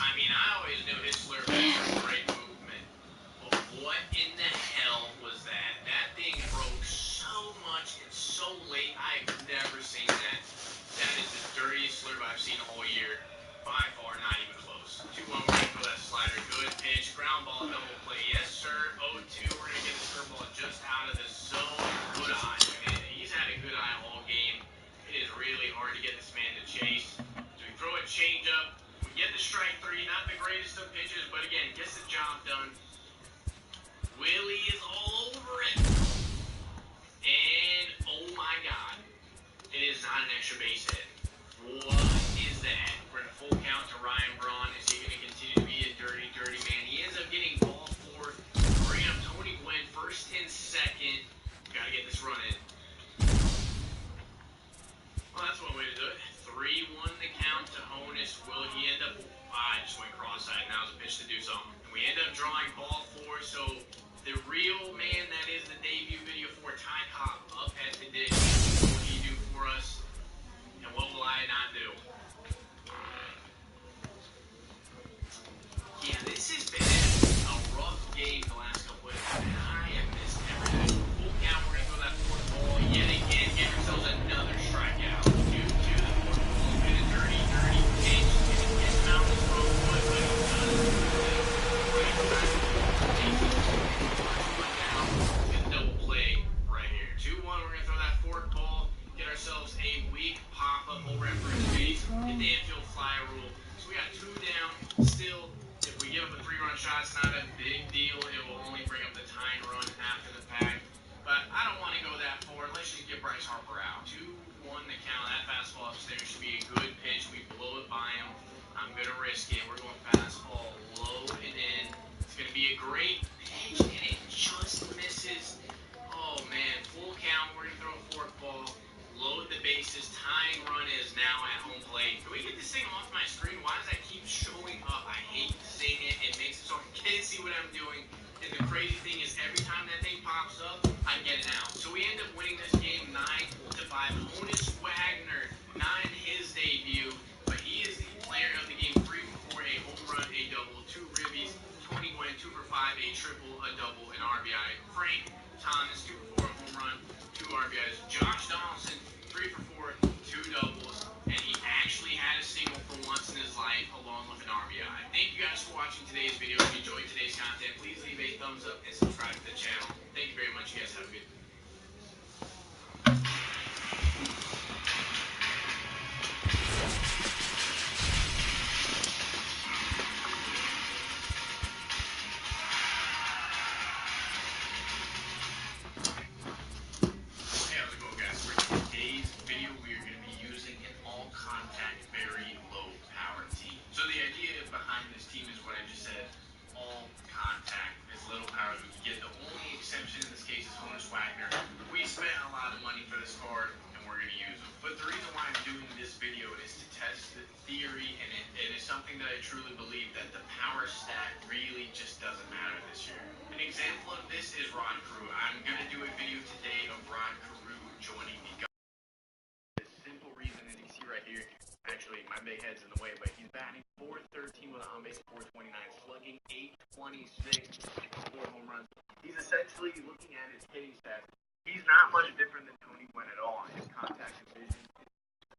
I mean, I always knew his slurp had some great movement. But what in the hell was that? That thing broke so much and so late. I've never seen that. That is the dirtiest slurp I've seen all year. By far, not even close. 2-1, we're going to throw that slider. Good pitch. Ground ball, double play. Yes, sir. 0-2, we're going to get this curveball just out of the zone. Good eye. He's had a good eye all game. It is really hard to get this man to chase. So we throw a changeup. We get the strike three. Not the greatest of pitches, but again, gets the job done. Willie is all over it. And, oh my God, it is not an extra base hit. What is that? We're in a full count to Ryan Braun. Is he going to continue to be a dirty, dirty man? He ends up getting ball four. Bring up Tony Gwynn, first and second. Got to get this run in. Well, that's one way to do it. 3-1 the count to Honus. Will he end up... I just went cross-eyed. Now it's a pitch to do something. And we end up drawing ball four, so the real man that is the debut video for Ty Cobb up at the dish. What will he do for us? And what will I not do? Yeah, this has been a rough game the last couple of days, and I have missed everything. Full count, we're going to throw that fourth ball yet again. Get ourselves another strikeout. 2-2, the fourth ball has been a dirty, dirty pitch. It's getting out this wrong foot, but he does it. Right back. Good double play right here. 2-1, we're going to throw that fourth ball. Get ourselves a weak pop-up over at first base. Get the infield fly rule. So we got 2 down. Still, if we give up a 3-run shot, it's not a big deal. It will only bring up the tying run after the fact. But I don't want to go that far. Let's just get Bryce Harper out. 2-1 the count. That fastball upstairs should be a good pitch. We blow it by him. I'm going to risk it. We're going fastball low and in. It's going to be a great pitch, and it just misses. Oh, man. Full count. We're going to throw a fourth ball. Load the bases. Tying run is now at home plate. Can we get this thing off my screen? Why does that keep showing up? I hate seeing it. It makes it so I can't see what I'm doing. And the crazy thing is every time that thing pops up, I get it out. So we end up winning this game 9-5. Honus Wagner, not in his debut, but he is the player of the game. 3 for 4, a home run, a double, 2 ribbies, Tony Gwynn, 2 for 5, a triple, a double, an RBI. Frank Thomas, 2 for 4, a home run, 2 RBIs. Josh Donaldson, 3 for 4, 2 doubles, and he actually had a single for once in his life along with an RBI. Thank you guys for watching today's video. If you enjoyed today's content, please leave a thumbs up and subscribe to the channel. Thank you very much. You guys have a good day. Something that I truly believe that the power stat really just doesn't matter this year. An example of this is Rod Carew. I'm going to do a video today of Rod Carew joining me. The simple reason is you see right here, actually my big head's in the way, but he's batting .413 with an on-base .429, slugging .826, 4 home runs. He's essentially looking at his hitting stats. He's not much different than Tony Gwynn at all. His contact and vision.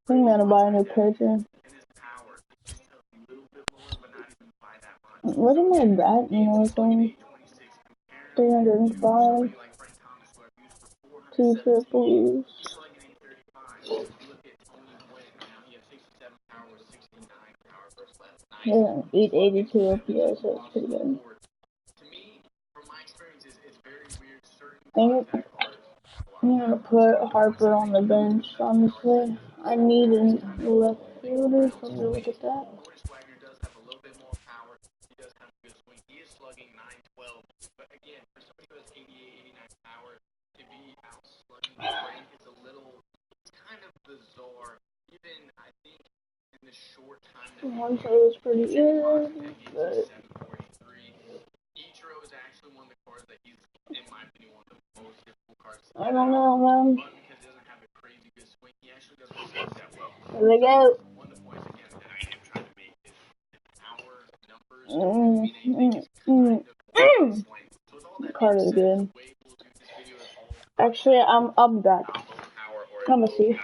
I'm gonna buy a new pitcher. Look at my bat, you know, it's only 305, 2 triples. Yeah, 882 OPS, so it's pretty good. I'm gonna put Harper on the bench, honestly. I need a left fielder, so I'm gonna look at that. One show was pretty good, but I don't know, man. Here we go. Card is good. Actually, I'm back. I'm gonna see.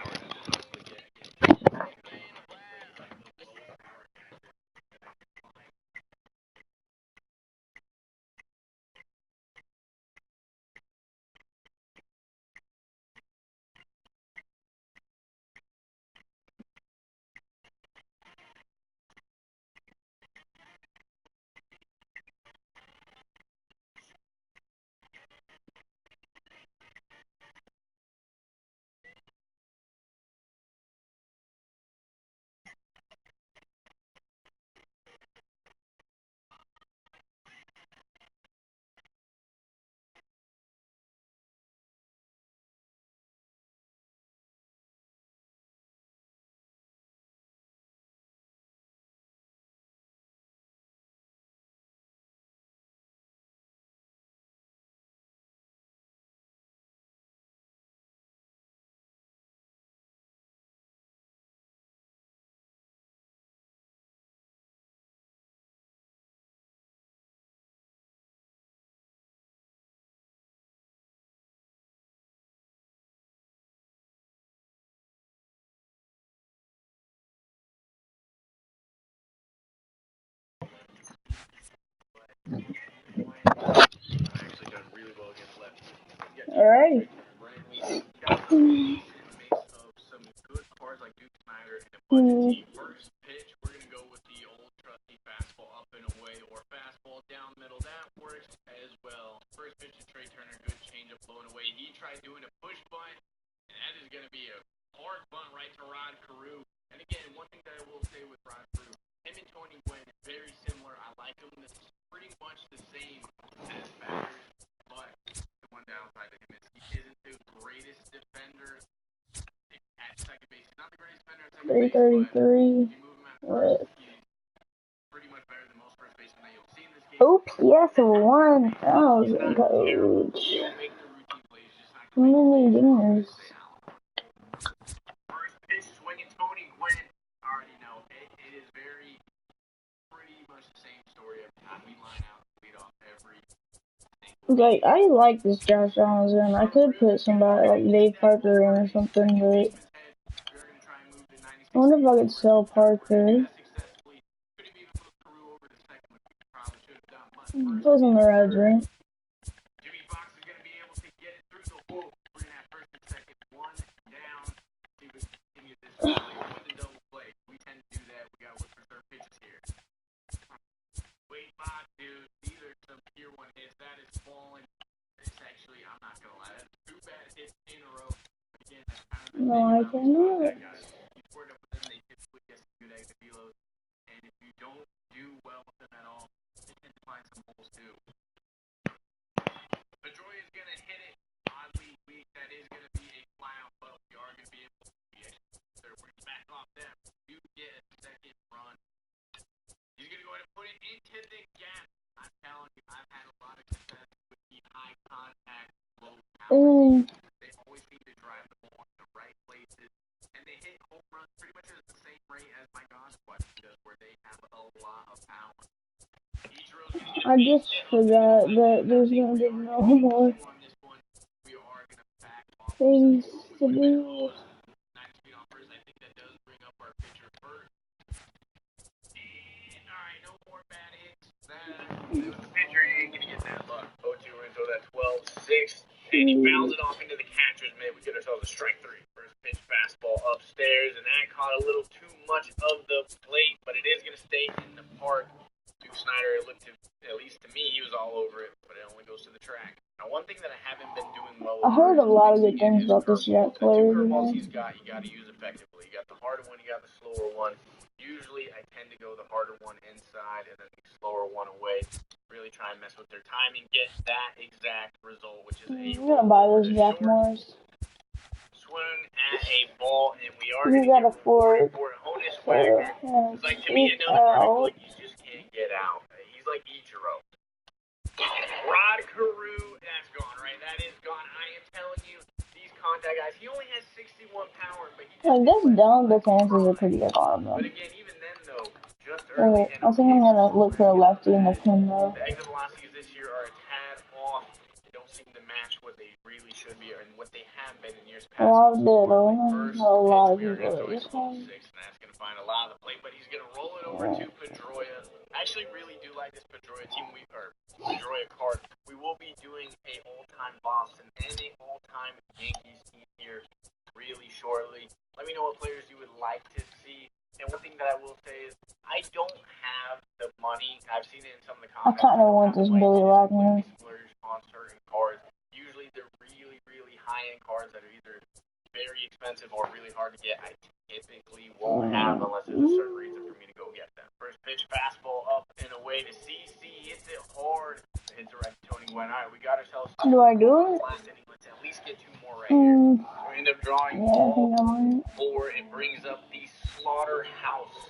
Alright. First pitch, we're gonna go with the old trusty fastball up and away or fastball down middle. That works as well. First pitch to Trey Turner, good changeup blowing away. He tried doing a push bunt, and that is gonna be a hard bunt right to Rod Carew. And again, one thing that I will say with Rod Carew, him and Tony Gwynn, very similar. I like him. This is pretty much the same as batters, but the one downside to him is he isn't the greatest defender at second base. He's not the greatest defender at second base, but 333. if you move him at first, he's pretty much better than most first basemen that you'll see in this game. Oops, yes, I won. Oh, He's not coach. terrible. He'll make the routine plays, just not How many dingers? first pitch swinging Tony Gwynn. I already know it is pretty much the same story every time we line out and lead off every. Like, I like this Josh Allen in. I could put somebody like Dave Parker in or something, but I wonder if I could sell Parker. It wasn't the right drink. Jimmy Fox is going to be able to get it through the hole. We're going to have first and second, one down. See if we can continue this with the double play. We tend to do that. We got to look for third pitches here. Wait, Bob, dude. These are some tier one hits. That is falling. It's actually, I'm not going to lie, that's two bad hits in a row. Again, that's kind of No, I cannot. You scored up with them, they typically get some good negative velos. And if you don't do well with them at all, they tend to find some holes too. Pedroia is going to hit it. Oddly weak. That is going to be a fly out, but we are going to be able to get we're going to back off them. You get a second run. He's going to go ahead and put it into the gap. I'm telling you, I've had a lot of success with the high contact, low power. They always seem to drive the ball in the right places. And they hit home runs pretty much at the same rate as my Gosport does, where they have a lot of power. I just forgot that there's gonna be no more things to do. Pitcher ain't gonna get that luck. 0-2, we're gonna throw that 12-6, and he fouls it off into the catcher's mitt. We get ourselves a strike three. First pitch fastball upstairs, and that caught a little too much of the plate, but it is gonna stay in the park. Duke Snider looked to, at least to me, he was all over it, but it only goes to the track. Now, one thing that I haven't been doing well with, I heard a lot of good things about this Jet player. The two curveballs he's got, you got to use effectively. You got the harder one, you got the slower one. Usually, I tend to go the harder one inside and then the slower one away. Really try and mess with their timing, get that exact result, which is I'm gonna buy those Jack Morris. Swing at a ball, and we are You got a fork. Honus Wagner. It's like, to me, another product, like, you just can't get out. He's like Ichiro. Rod Carew, that's gone, right? That is gone. I am telling you, these contact guys, he only has 61 power, but he just... Like, this dumb defense is a pretty good arm, though. But again, even then, though, just currently I think I'm gonna look for a lefty in the pin though. the exit velocities this year are a tad off. They don't seem to match what they really should be and what they have been in years past. A lot of it, First a lot of pitch, we are going to throw people. his ball 6, and that's going to find a lot of the plate, but he's going to roll it over to Pedroia. I actually really do like this Pedroia Pedroia card. We will be doing a all-time Boston and a all-time Yankees team here really shortly. Let me know what players you would like to see. And one thing that I will say is I don't have the money. I've seen it in some of the comments. I kind of want this Billy Wagner. On certain cards. Usually they're really, really high-end cards that are either very expensive or really hard to get. I typically won't have unless there's a certain reason for me to go get them. First pitch, fastball up and away to CC. Hits it hard. Hits it right to Tony Gwynn. All right, we got ourselves. Do I do it? Last inning. Let's at least get 2 more right here. So we end up drawing ball 4. It brings up the Slaughterhouse.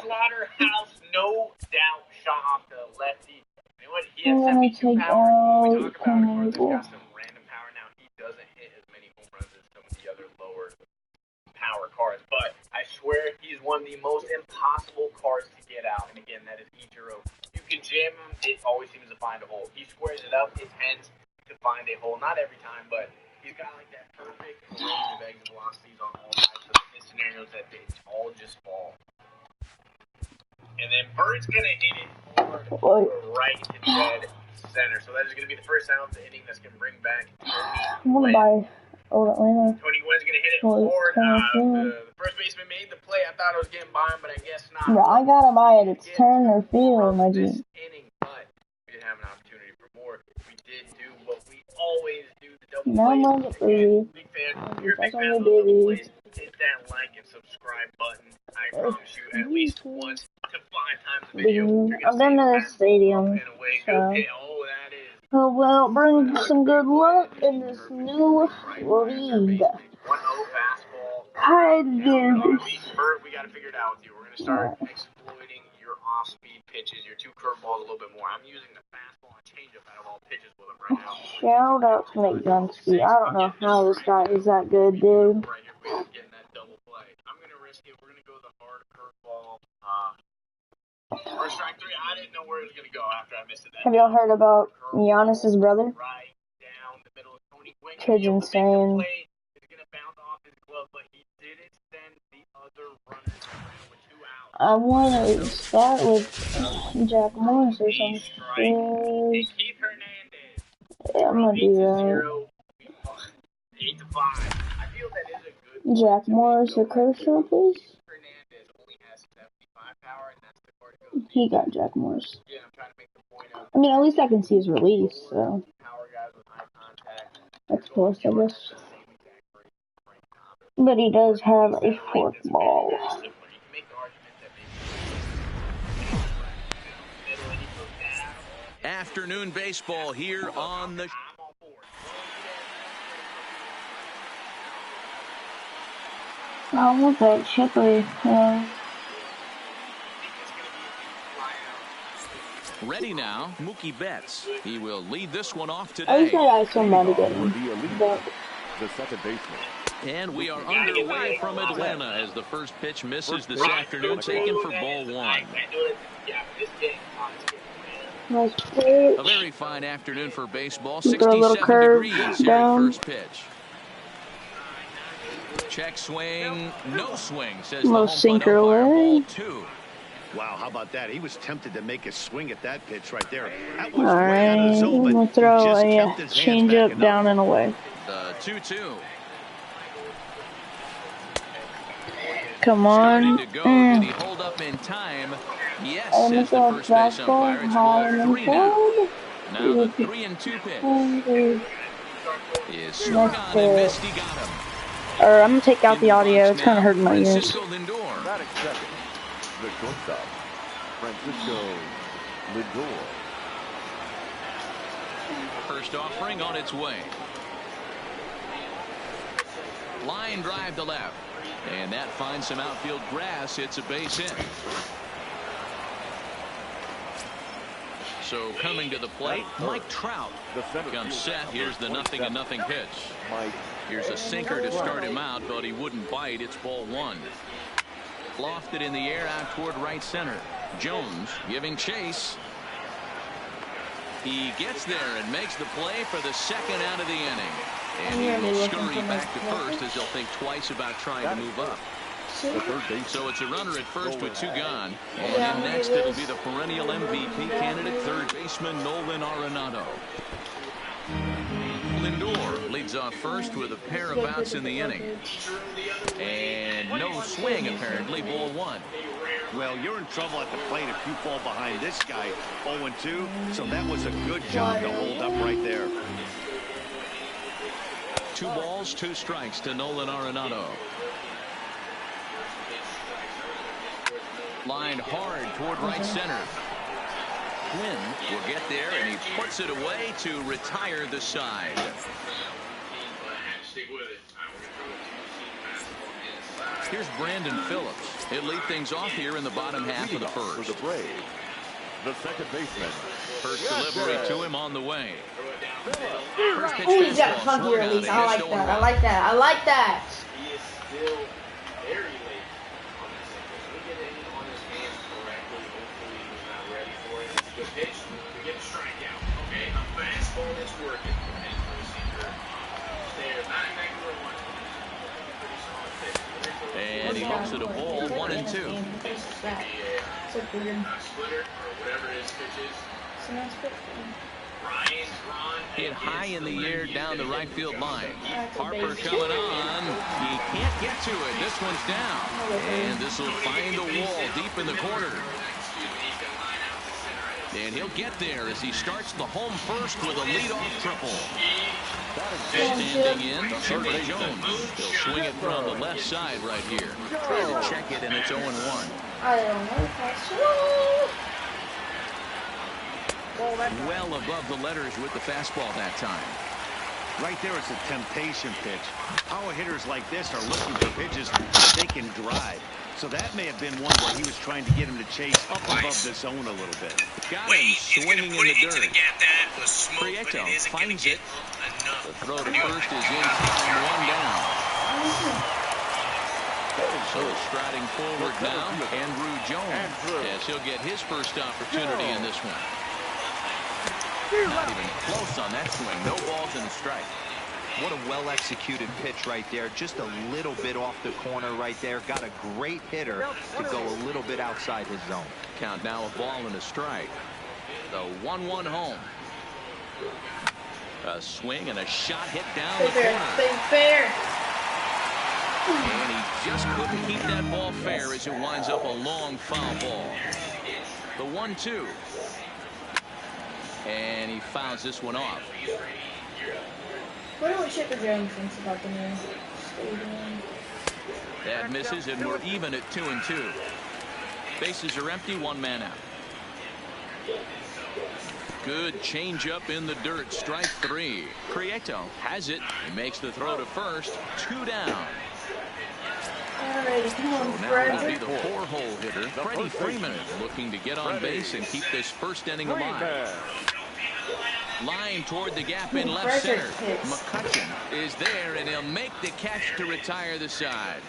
Slaughterhouse, no doubt, shot off the lefty. You know what? He has 72 power. We talk about a card that's got some random power now. He doesn't hit as many home runs as some of the other lower power cards, but I swear he's one of the most impossible cards to get out. And again, that is Ichiro. You can jam him, it always seems to find a hole. He squares it up, it tends to find a hole. Not every time, but he's got like that perfect range of exit velocities on all types of scenarios that they all just fall. And then Bird's going to hit it forward right to dead center. So that is going to be the first out of the inning that's going to bring back I'm going to buy Old Atlanta. Tony Gwynn's going to hit it forward. The first baseman made the play. I thought it was getting by him, but I guess not. Bro, I got to buy it. It's Turner Field, my this inning, but we didn't have an opportunity for more. We did do what we always do, the double plays. Big fan. You're a big fan of the double plays. Hit that like and subscribe button. I promise you at least once to 5 times a video. I've been to the stadium, so well, bring some good luck in this new league. 1-0 fastball. I did. Bert, we got to figure it out with you. We're going to start exploiting your off-speed pitches, your 2 curveballs a little bit more. I'm using the fastball and changeup out of all pitches with him right now. Shout out to McDunsky. I don't know how this guy is that good, dude. Right here, getting that double play. I'm going to risk it. We're going to go the hard curveball. First strike 3. I didn't know where it was going to go after I missed it. Have y'all heard about Giannis's brother? Right down the middle of Tony Gwynn. Kid's insane. He's going to bounce off his glove, but he didn't send the other runners around with 2 outs. I want to start with Jack Morris or some shit. Keith Hernandez. Yeah, I'm going to do that. 8-5. I feel that is a good Jack Morris or Kershaw, please? Hernandez only has 75 power, and that's the card to go. He got Jack Morris. Yeah, I'm trying to make the point of. I mean, at least I can see his release, so. Power guys with high contact. That's close, I guess. But he does have a forkball. Afternoon baseball here on the... I want that Chipley. Ready now, Mookie Betts. He will lead this one off today. I wish I had somebody good. The second baseman. And we are underway from Atlanta as the first pitch misses this afternoon, taken for ball 1. Nice pitch. A very fine afternoon for baseball. Throw a little 67 curve degrees here down. at first pitch. Check swing, no swing, says Little the home sinker plate umpire, away. ball 2. Wow, how about that? He was tempted to make a swing at that pitch right there. That All was way out of right, the zone, but we'll he throw just a kept his hands change back up enough. down and away. The 2-2. Come on. Ready to go. Did he hold up in time? Yes, And says it's the a first base fastball, umpire. It's high ball and 3 now. forward. Now the 3-2 pitch. Is swung on and missed. He got him. Or I'm gonna take out the audio. It's kind of hurting my ears. Francisco Lindor. Not accepted. The shortstop, Francisco Lindor. First offering on its way. Line drive to left. And that finds some outfield grass. It's a base hit. So coming to the plate, Mike Trout comes set. Here's the 0-0 pitch. Here's a sinker to start him out, but he wouldn't bite. It's ball 1. Lofted in the air out toward right center. Jones giving chase. He gets there and makes the play for the second out of the inning. And he will scurry back to first as he'll think twice about trying to move up. So it's a runner at first with 2 gone. And in next it'll be the perennial MVP candidate, third baseman Nolan Arenado. Lindor leads off first with a pair of outs in the inning. And no swing apparently, ball 1. Well, you're in trouble at the plate if you fall behind this guy 0-2. So that was a good job to hold up right there. 2 balls, 2 strikes to Nolan Arenado. Lined hard toward right center. Quinn will get there, and he puts it away to retire the side. Here's Brandon Phillips. He'll lead things off here in the bottom half of the first. For the Braves, the second baseman. First delivery to him on the way. Oh, he's got funky release. I like that. I like that. I like that. He is still very late on this thing. So we get it on his hands correctly. Hopefully he's not ready for it. It's a good pitch. We get a strikeout. Okay, a fastball that's working. And the receiver stares. Not exactly where I want it. Pretty solid pitch. And he looks at a ball, 1 and 2. Splitter or whatever his pitch is. Hit high in the air down the right field line. Harper coming on. He can't get to it. This one's down. And this will find the wall deep in the corner. And he'll get there as he starts the home first with a leadoff triple. Standing in, Chipper Jones. He'll swing it from the left side right here. Try to check it, and it's 0-1. I don't know if that's true. Well above the letters with the fastball that time. Right there is a temptation pitch. Power hitters like this are looking for pitches that they can drive. So that may have been one where he was trying to get him to chase up above the zone a little bit. Got him swinging in the dirt. Prieto finds it. The throw to first is in time, 1 down. So striding forward now, Andrew Jones, as he'll get his first opportunity in this one. Not even close on that swing. No balls and a strike. What a well-executed pitch right there. Just a little bit off the corner right there. Got a great hitter to go a little bit outside his zone. Count now, a ball and a strike. The 1-1 home. A swing and a shot hit down the corner. Fair. And he just couldn't keep that ball fair as it winds up a long foul ball. The 1-2. And he fouls this one off. What do Chipper Jones thinks about the new stadium? That misses, and we're even at 2-2. Bases are empty, 1 man out. Good changeup in the dirt, strike 3. Prieto has it. He makes the throw to first, 2 down. Alright, come on, So now it'll be the 4-hole hitter, Freddie Freeman, looking to get on base and keep this first inning alive. Line toward the gap in left center. McCutchen is there, and he'll make the catch to retire the side.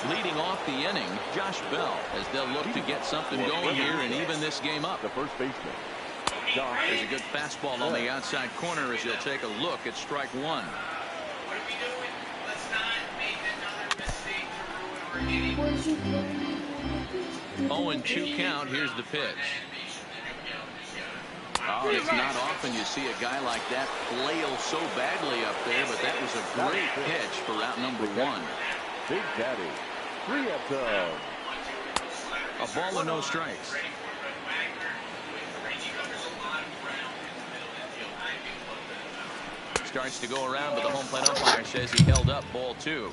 Leading off the inning, Josh Bell, as they'll look to get something going here and even this game up. The first baseman. There's a good fastball on the outside corner as he'll take a look at strike 1. What are we doing? Let's not make another mistake to ruin our inning. 0-2 count. Here's the pitch. Oh, it's not often you see a guy like that flail so badly up there, but that was a great pitch for route number 1. Big Daddy. 3 at the. A ball and no strikes. Starts to go around, but the home plate umpire says he held up ball 2.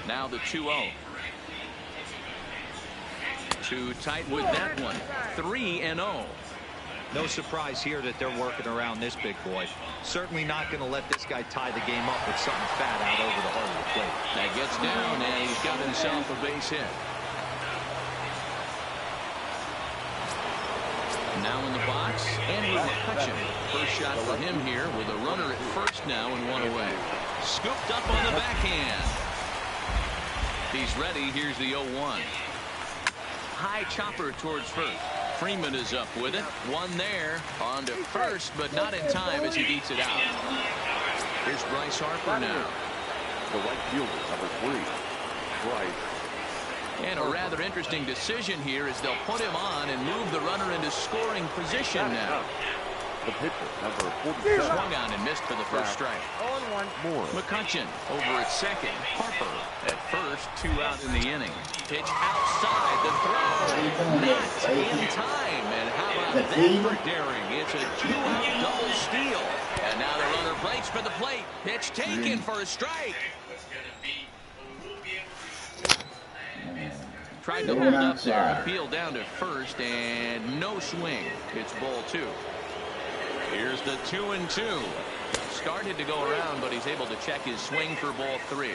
Now the 2-0. Too tight with that one. 3-0. No surprise here that they're working around this big boy. Certainly not going to let this guy tie the game up with something fat out over the heart of the plate. That gets down, and he's got himself a base hit. Now in the box, Andrew McCutchen. First shot for him here with a runner at first now and one away. Scooped up on the backhand. He's ready. Here's the 0-1. High chopper towards first. Freeman is up with it. One there. On to first, but not in time as he beats it out. Here's Bryce Harper now. The right fielder, number 3, Bryce. And a rather interesting decision here as they'll put him on and move the runner into scoring position now. The pitcher, number 47. Swung on and missed for the first strike. Moore. McCutchen over at second. Harper at first. 2 out in the inning. Pitch outside the throw. Not in time. And how about that for daring? It's a 2-out double steal. And now the runner breaks for the plate. Pitch taken for a strike. Tried to hold up there. Appeal down to first and no swing. It's ball 2. Here's the 2-2. Started to go around, but he's able to check his swing for ball 3.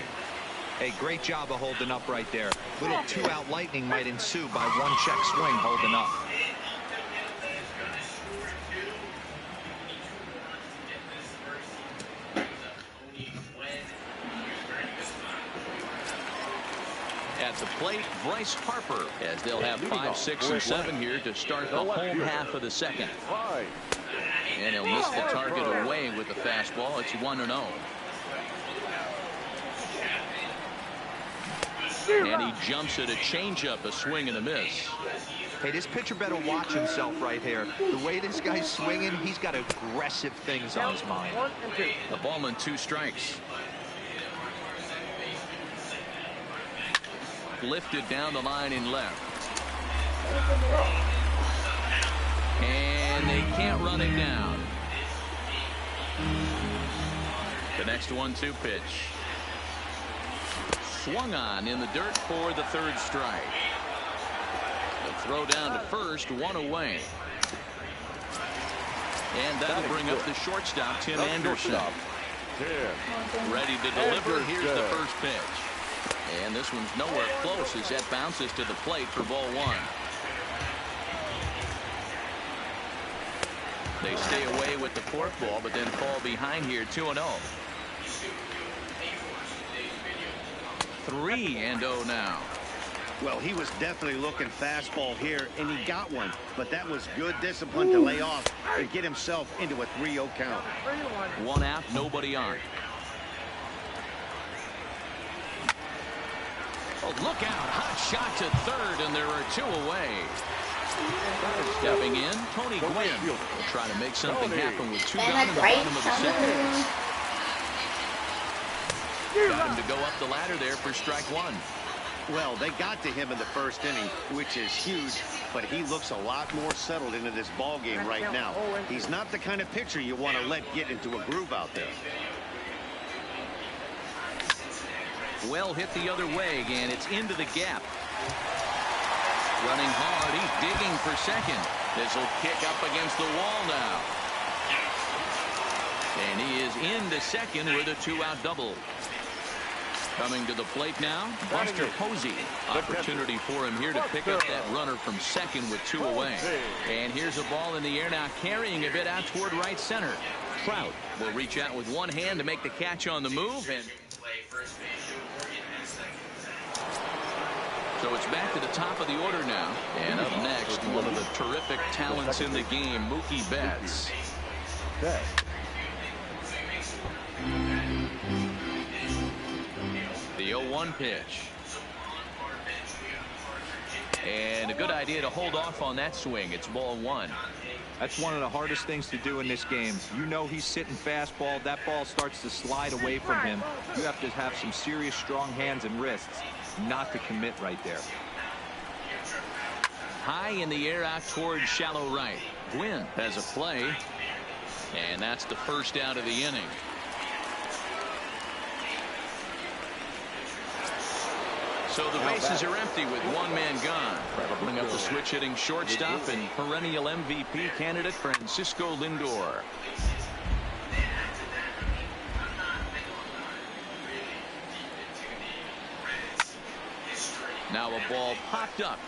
Hey, great job of holding up right there. Little 2-out lightning might ensue by 1 check swing holding up. At the plate, Bryce Harper, as they'll have 5, 6, and 7 here to start the home half of the second. And he'll miss the target away with the fastball. It's 1-0. And he jumps at a changeup, a swing and a miss. Hey, this pitcher better watch himself right here. The way this guy's swinging, he's got aggressive things on his mind. A ball and 2 strikes. Lifted down the line in left. And they can't run it down. The next 1-2 pitch. Swung on in the dirt for the 3rd strike. The throw down to first, 1 away. And that'll bring up the shortstop, Tim Anderson. Ready to deliver. Here's the first pitch. And this one's nowhere close as that bounces to the plate for ball 1. They stay away with the forkball, but then fall behind here 2-0. 3-0 now. Well, he was definitely looking fastball here, and he got one. But that was good discipline to lay off and get himself into a 3-0 count. 1 out, nobody on. Oh, look out. Hot shot to third, and there are 2 away. Stepping in, Tony Gwynn will try to make something happen with 2 gone in the bottom of the 2nd. Got him to go up the ladder there for strike 1. Well, they got to him in the 1st inning, which is huge, but he looks a lot more settled into this ball game right now. He's not the kind of pitcher you want to let get into a groove out there. Well hit the other way again. It's into the gap. Running hard. He's digging for second. This will kick up against the wall now. And he is into second with a 2-out double. Coming to the plate now, Buster Posey. Opportunity for him here to pick up that runner from second with 2 away. And here's a ball in the air now, carrying a bit out toward right center. Trout will reach out with one hand to make the catch on the move. And so it's back to the top of the order now. And up next, one of the terrific talents in the game, Mookie Betts. The 0-1 pitch. And a good idea to hold off on that swing. It's ball 1. That's one of the hardest things to do in this game. You know he's sitting fastball. That ball starts to slide away from him. You have to have some serious strong hands and wrists not to commit right there. High in the air out towards shallow right. Gwynn has a play. And that's the first out of the inning. So the bases are empty with one man gone. That'll bring up the switch hitting shortstop and perennial MVP candidate Francisco Lindor. Now a ball popped up,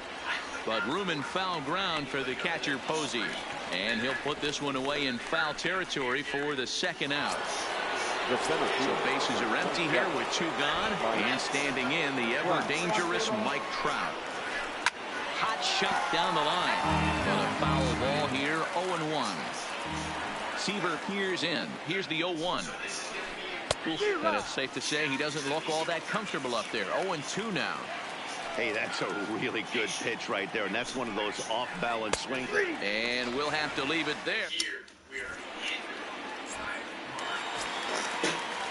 but room and foul ground for the catcher Posey. And he'll put this one away in foul territory for the second out. The center field. So bases are empty here with 2 gone. And standing in, the ever-dangerous Mike Trout. Hot shot down the line. But a foul ball here, 0-1. Seaver peers in. Here's the 0-1. And it's safe to say he doesn't look all that comfortable up there. 0-2 now. Hey, that's a really good pitch right there, and that's one of those off-balance swings. And we'll have to leave it there.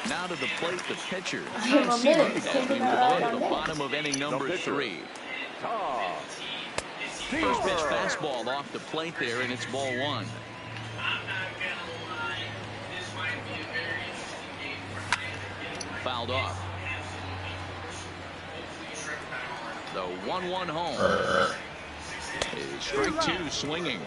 Now to the plate, the pitcher. Seaver, as we move on to the bottom of inning number 3. First pitch fastball off the plate there, and it's ball 1. Fouled off. The 1-1 home. Strike 2 swinging.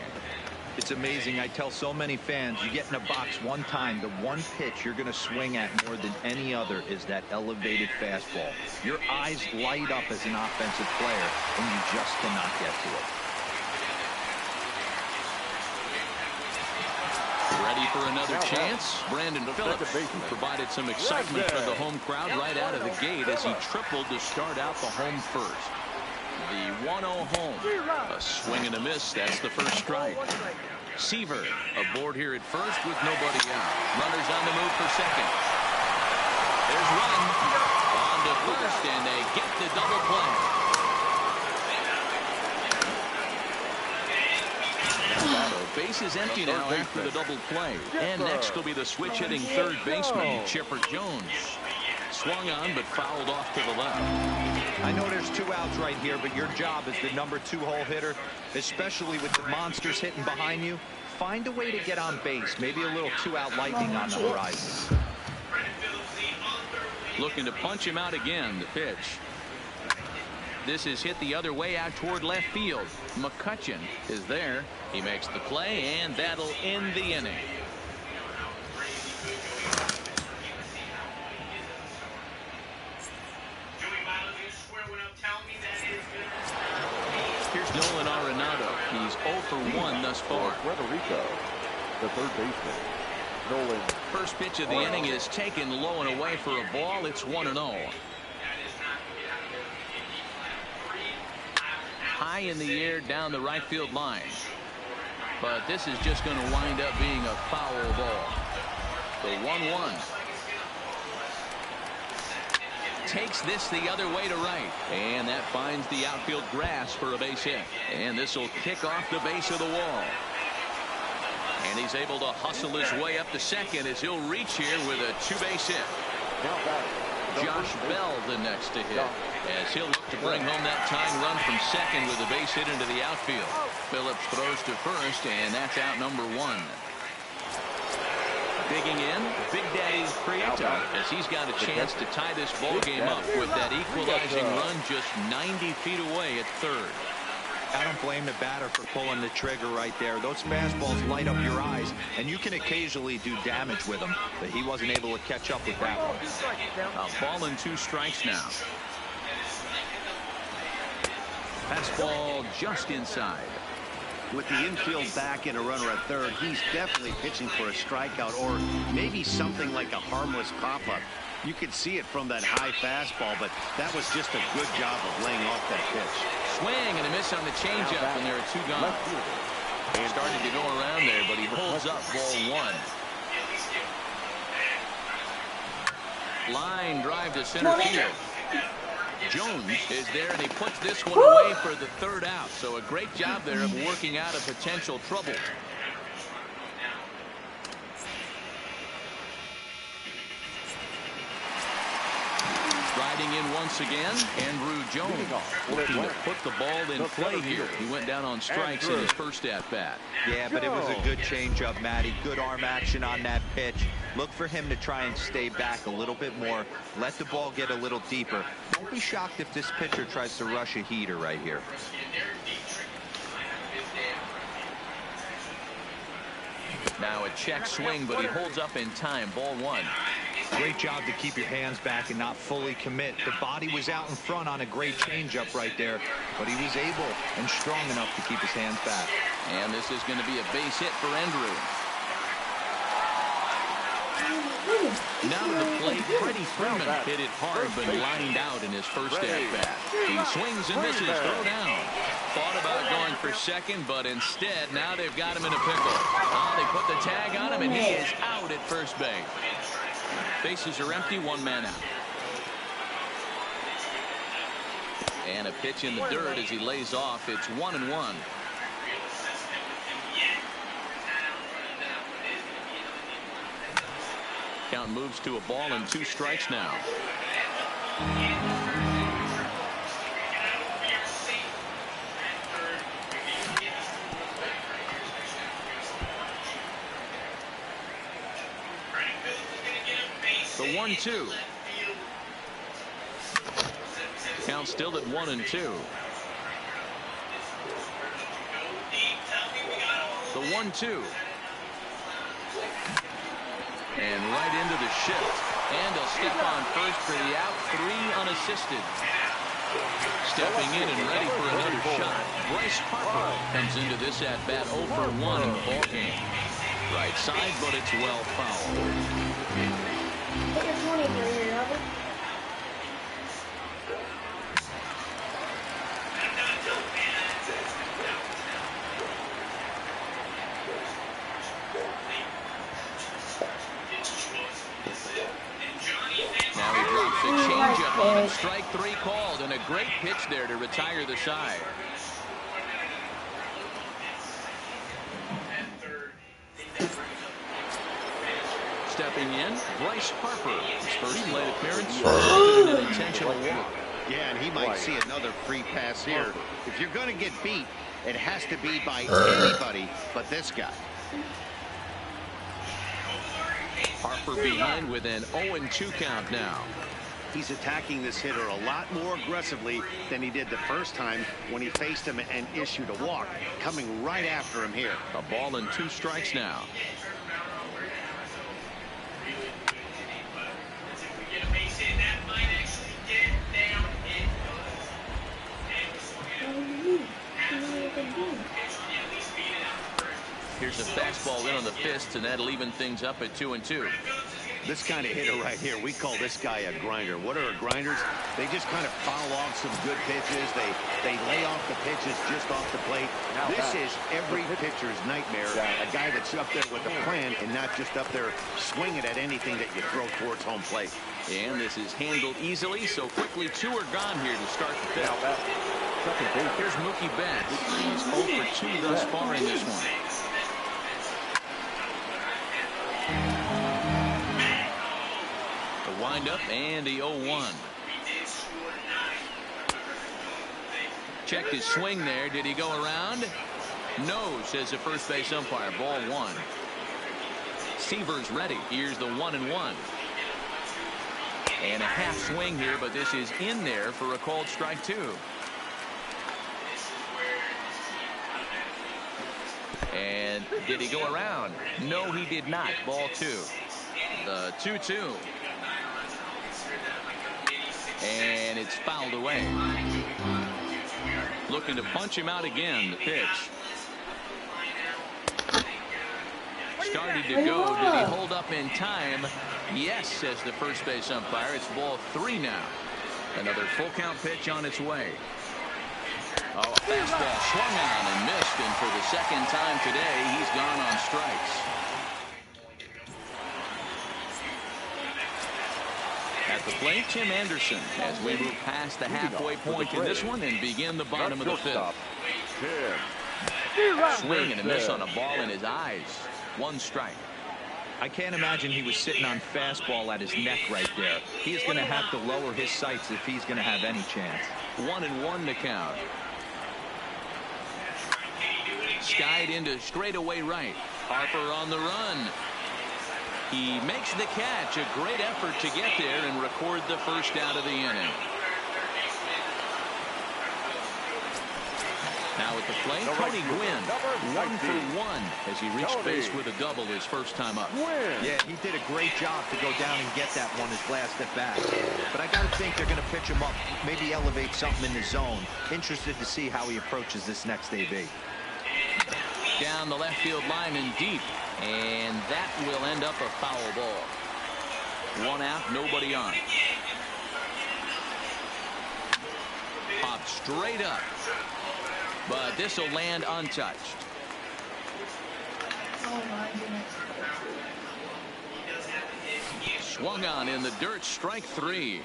It's amazing. I tell so many fans, you get in a box one time, the one pitch you're going to swing at more than any other is that elevated fastball. Your eyes light up as an offensive player, and you just cannot get to it. Ready for another chance? Brandon Phillips provided some excitement for the home crowd right out of the gate as he tripled to start out the home first. The 1-0 home. A swing and a miss. That's the first strike. Seaver aboard here at first with nobody out. Runners on the move for second. There's run. On to first, and they get the double play. So base is empty now after the double play. And next will be the switch hitting third baseman, Chipper Jones. Swung on, but fouled off to the left. I know there's 2 outs right here, but your job as the number 2 hole hitter, especially with the monsters hitting behind you, find a way to get on base. Maybe a little 2-out lightning on the horizon. Looking to punch him out again, the pitch. This is hit the other way out toward left field. McCutchen is there. He makes the play, and that'll end the inning. Here's Nolan Arenado. He's 0 for 1 thus far. Federico, the third baseman. Nolan. First pitch of the inning is taken low and away for a ball. It's 1-0. High in the air down the right field line. But this is just going to wind up being a foul ball. The 1-1. Takes this the other way to right. And that finds the outfield grass for a base hit. And this will kick off the base of the wall. And he's able to hustle his way up to second as he'll reach here with a 2-base hit. Josh Bell the next to hit, as he'll look to bring home that tying run from second with a base hit into the outfield. Phillips throws to first, and that's out number 1. Digging in, Big Daddy Prieto, as he's got a chance to tie this ball game up with that equalizing run just 90 feet away at third. I don't blame the batter for pulling the trigger right there. Those fastballs light up your eyes, and you can occasionally do damage with them, but he wasn't able to catch up with that one. A ball and 2 strikes now. Fastball just inside. With the infield back and a runner at third, he's definitely pitching for a strikeout or maybe something like a harmless pop-up. You could see it from that high fastball, but that was just a good job of laying off that pitch. Swing and a miss on the changeup, and there are 2 gone. He started to go around there, but he holds up ball 1. Line drive to center field. Jones is there, and he puts this one away for the 3rd out. So a great job there of working out a potential trouble. Riding in once again, Andrew Jones looking to put the ball in play here. He went down on strikes in his first at-bat. Yeah, but it was a good changeup, Matty. Good arm action on that pitch. Look for him to try and stay back a little bit more. Let the ball get a little deeper. Don't be shocked if this pitcher tries to rush a heater right here. Now a check swing, but he holds up in time. Ball 1. Great job to keep your hands back and not fully commit. The body was out in front on a great changeup right there, but he was able and strong enough to keep his hands back. And this is going to be a base hit for Andrew. Now to the plate, Freddie Freeman hit it hard but lined out in his first at-bat. He swings and misses, throw down. Thought about going for second, but instead now they've got him in a pickle. They put the tag on him, and he is out at first base. Bases are empty, one man out. And a pitch in the dirt as he lays off. It's 1-1. Count moves to a ball and 2 strikes now. The 1-2. Count still at 1-2. The 1-2. And right into the shift. And he'll step on first for the out. 3 unassisted. Stepping in and ready for another shot. Bryce Harper comes into this at-bat 0 for 1 in the ballgame. Right side, but it's well fouled. Put your 20 through here, Robert. Now he drops a changeup on him. Strike 3 called, and a great pitch there to retire the side. Stepping in, Bryce Harper. His first plate appearance resulted in an intentional walk. Yeah, and he might see another free pass here. If you're going to get beat, it has to be by anybody but this guy. Harper behind with an 0-2 count now. He's attacking this hitter a lot more aggressively than he did the first time when he faced him and issued a walk. Coming right after him here. A ball and 2 strikes now. Here's a fastball in on the fists, and that'll even things up at 2-2. This kind of hitter right here, we call this guy a grinder. What are grinders? They just kind of foul off some good pitches. They lay off the pitches just off the plate. This is every pitcher's nightmare. A guy that's up there with a plan and not just up there swinging at anything that you throw towards home plate. And this is handled easily, so quickly 2 are gone here to start the 5th. Here's Mookie Betts. He's 0 for 2 thus far in this one. The windup and the 0-1. Checked his swing there. Did he go around? No, says the first base umpire. Ball 1. Seaver's ready. Here's the 1-1. And a half swing here, but this is in there for a called strike 2. And did he go around? No, he did not. Ball 2. The 2-2. And it's fouled away. Looking to punch him out again. The pitch. Started to go. Did he hold up in time? Yes, says the first base umpire. It's ball 3 now. Another full count pitch on its way. Oh, a fastball swung on and missed, and for the second time today, he's gone on strikes. At the plate, Tim Anderson, as we move past the halfway point in this one and begin the bottom of the 5th. Swing and a miss on a ball in his eyes. 1 strike. I can't imagine he was sitting on fastball at his neck right there. He is going to have to lower his sights if he's going to have any chance. 1-1 to count. Skied into straightaway right. Harper on the run. He makes the catch. A great effort to get there and record the first out of the inning. Now at the plate, Tony Gwynn, 1 for 1 as he reached base with a double his first time up. Yeah, he did a great job to go down and get that one his last at bat. But I got to think they're going to pitch him up, maybe elevate something in the zone. Interested to see how he approaches this next AB. Down the left field line and deep, and that will end up a foul ball. 1 out, nobody on. Popped straight up, but this will land untouched. Swung on in the dirt, strike 3.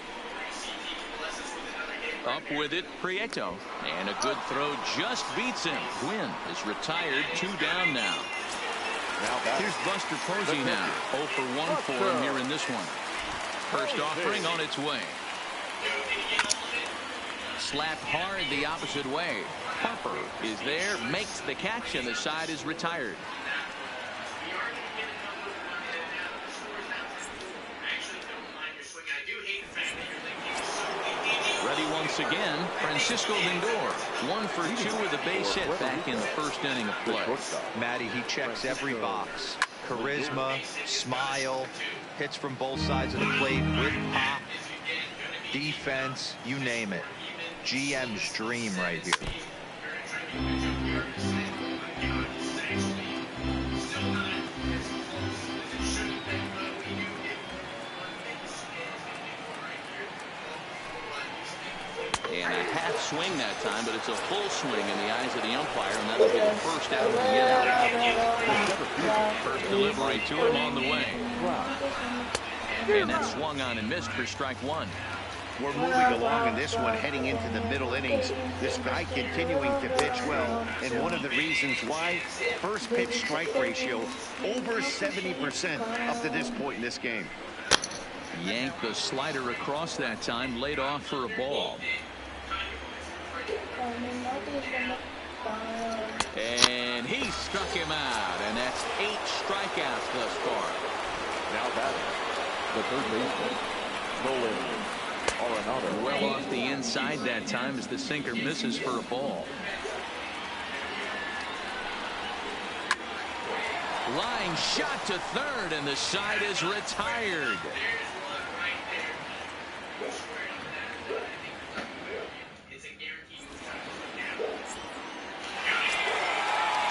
Up with it, Prieto, and a good throw just beats him. Gwynn is retired, 2 down now. Here's Buster Posey now, 0 for 1 for him here in this one. First offering on its way. Slapped hard the opposite way. Harper is there, makes the catch, and the side is retired. Ready once again, Francisco Lindor. 1 for 2 with a base hit back in the first inning of play. Matty, he checks every box. Charisma, smile, hits from both sides of the plate with pop, defense, you name it. GM's dream right here. And a half swing that time, but it's a full swing in the eyes of the umpire, and that'll be the first out of the inning. First delivery to him on the way. And that swung on and missed for strike 1. We're moving along in this one, heading into the middle innings. This guy continuing to pitch well, and one of the reasons why, first pitch strike ratio over 70% up to this point in this game. Yanked the slider across that time, laid off for a ball. And he struck him out, and that's 8 strikeouts thus far. Now batting, the third baseman, Nolan Arenado. Well off the inside that time as the sinker misses for a ball. Line shot to third, and the side is retired.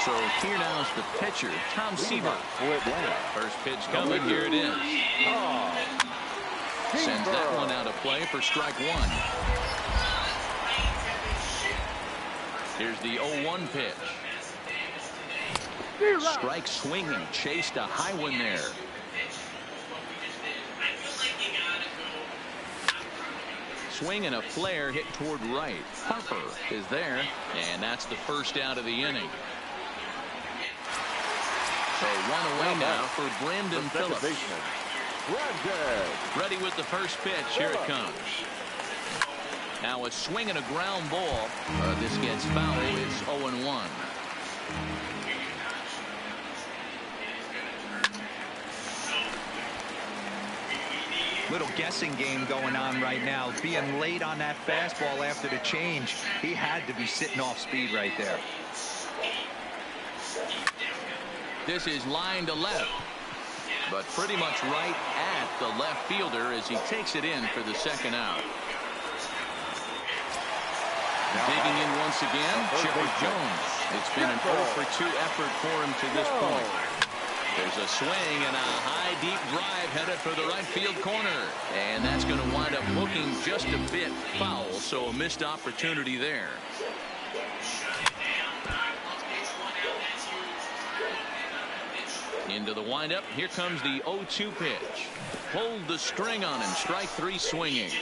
So here now is the pitcher, Tom Seaver. First pitch coming, here it is. Sends that one out of play for strike 1. Here's the 0-1 pitch. Strike swinging, chased a high one there. Swing and a flare hit toward right. Harper is there, and that's the first out of the inning. So 1 away now for Brandon Phillips. Ready with the first pitch. Here it comes. Now a swing and a ground ball. This gets foul. It's 0-1. Little guessing game going on right now. Being late on that fastball after the change, he had to be sitting off speed right there. This is line to left, but pretty much right at the left fielder as he takes it in for the second out. Digging in once again, Chipper Jones. It's been an 0 for 2 effort for him to this point. There's a swing and a high deep drive headed for the right field corner, and that's going to wind up looking just a bit foul, so a missed opportunity there. Into the windup. Here comes the 0-2 pitch. Pulled the string on him. Strike 3 swinging.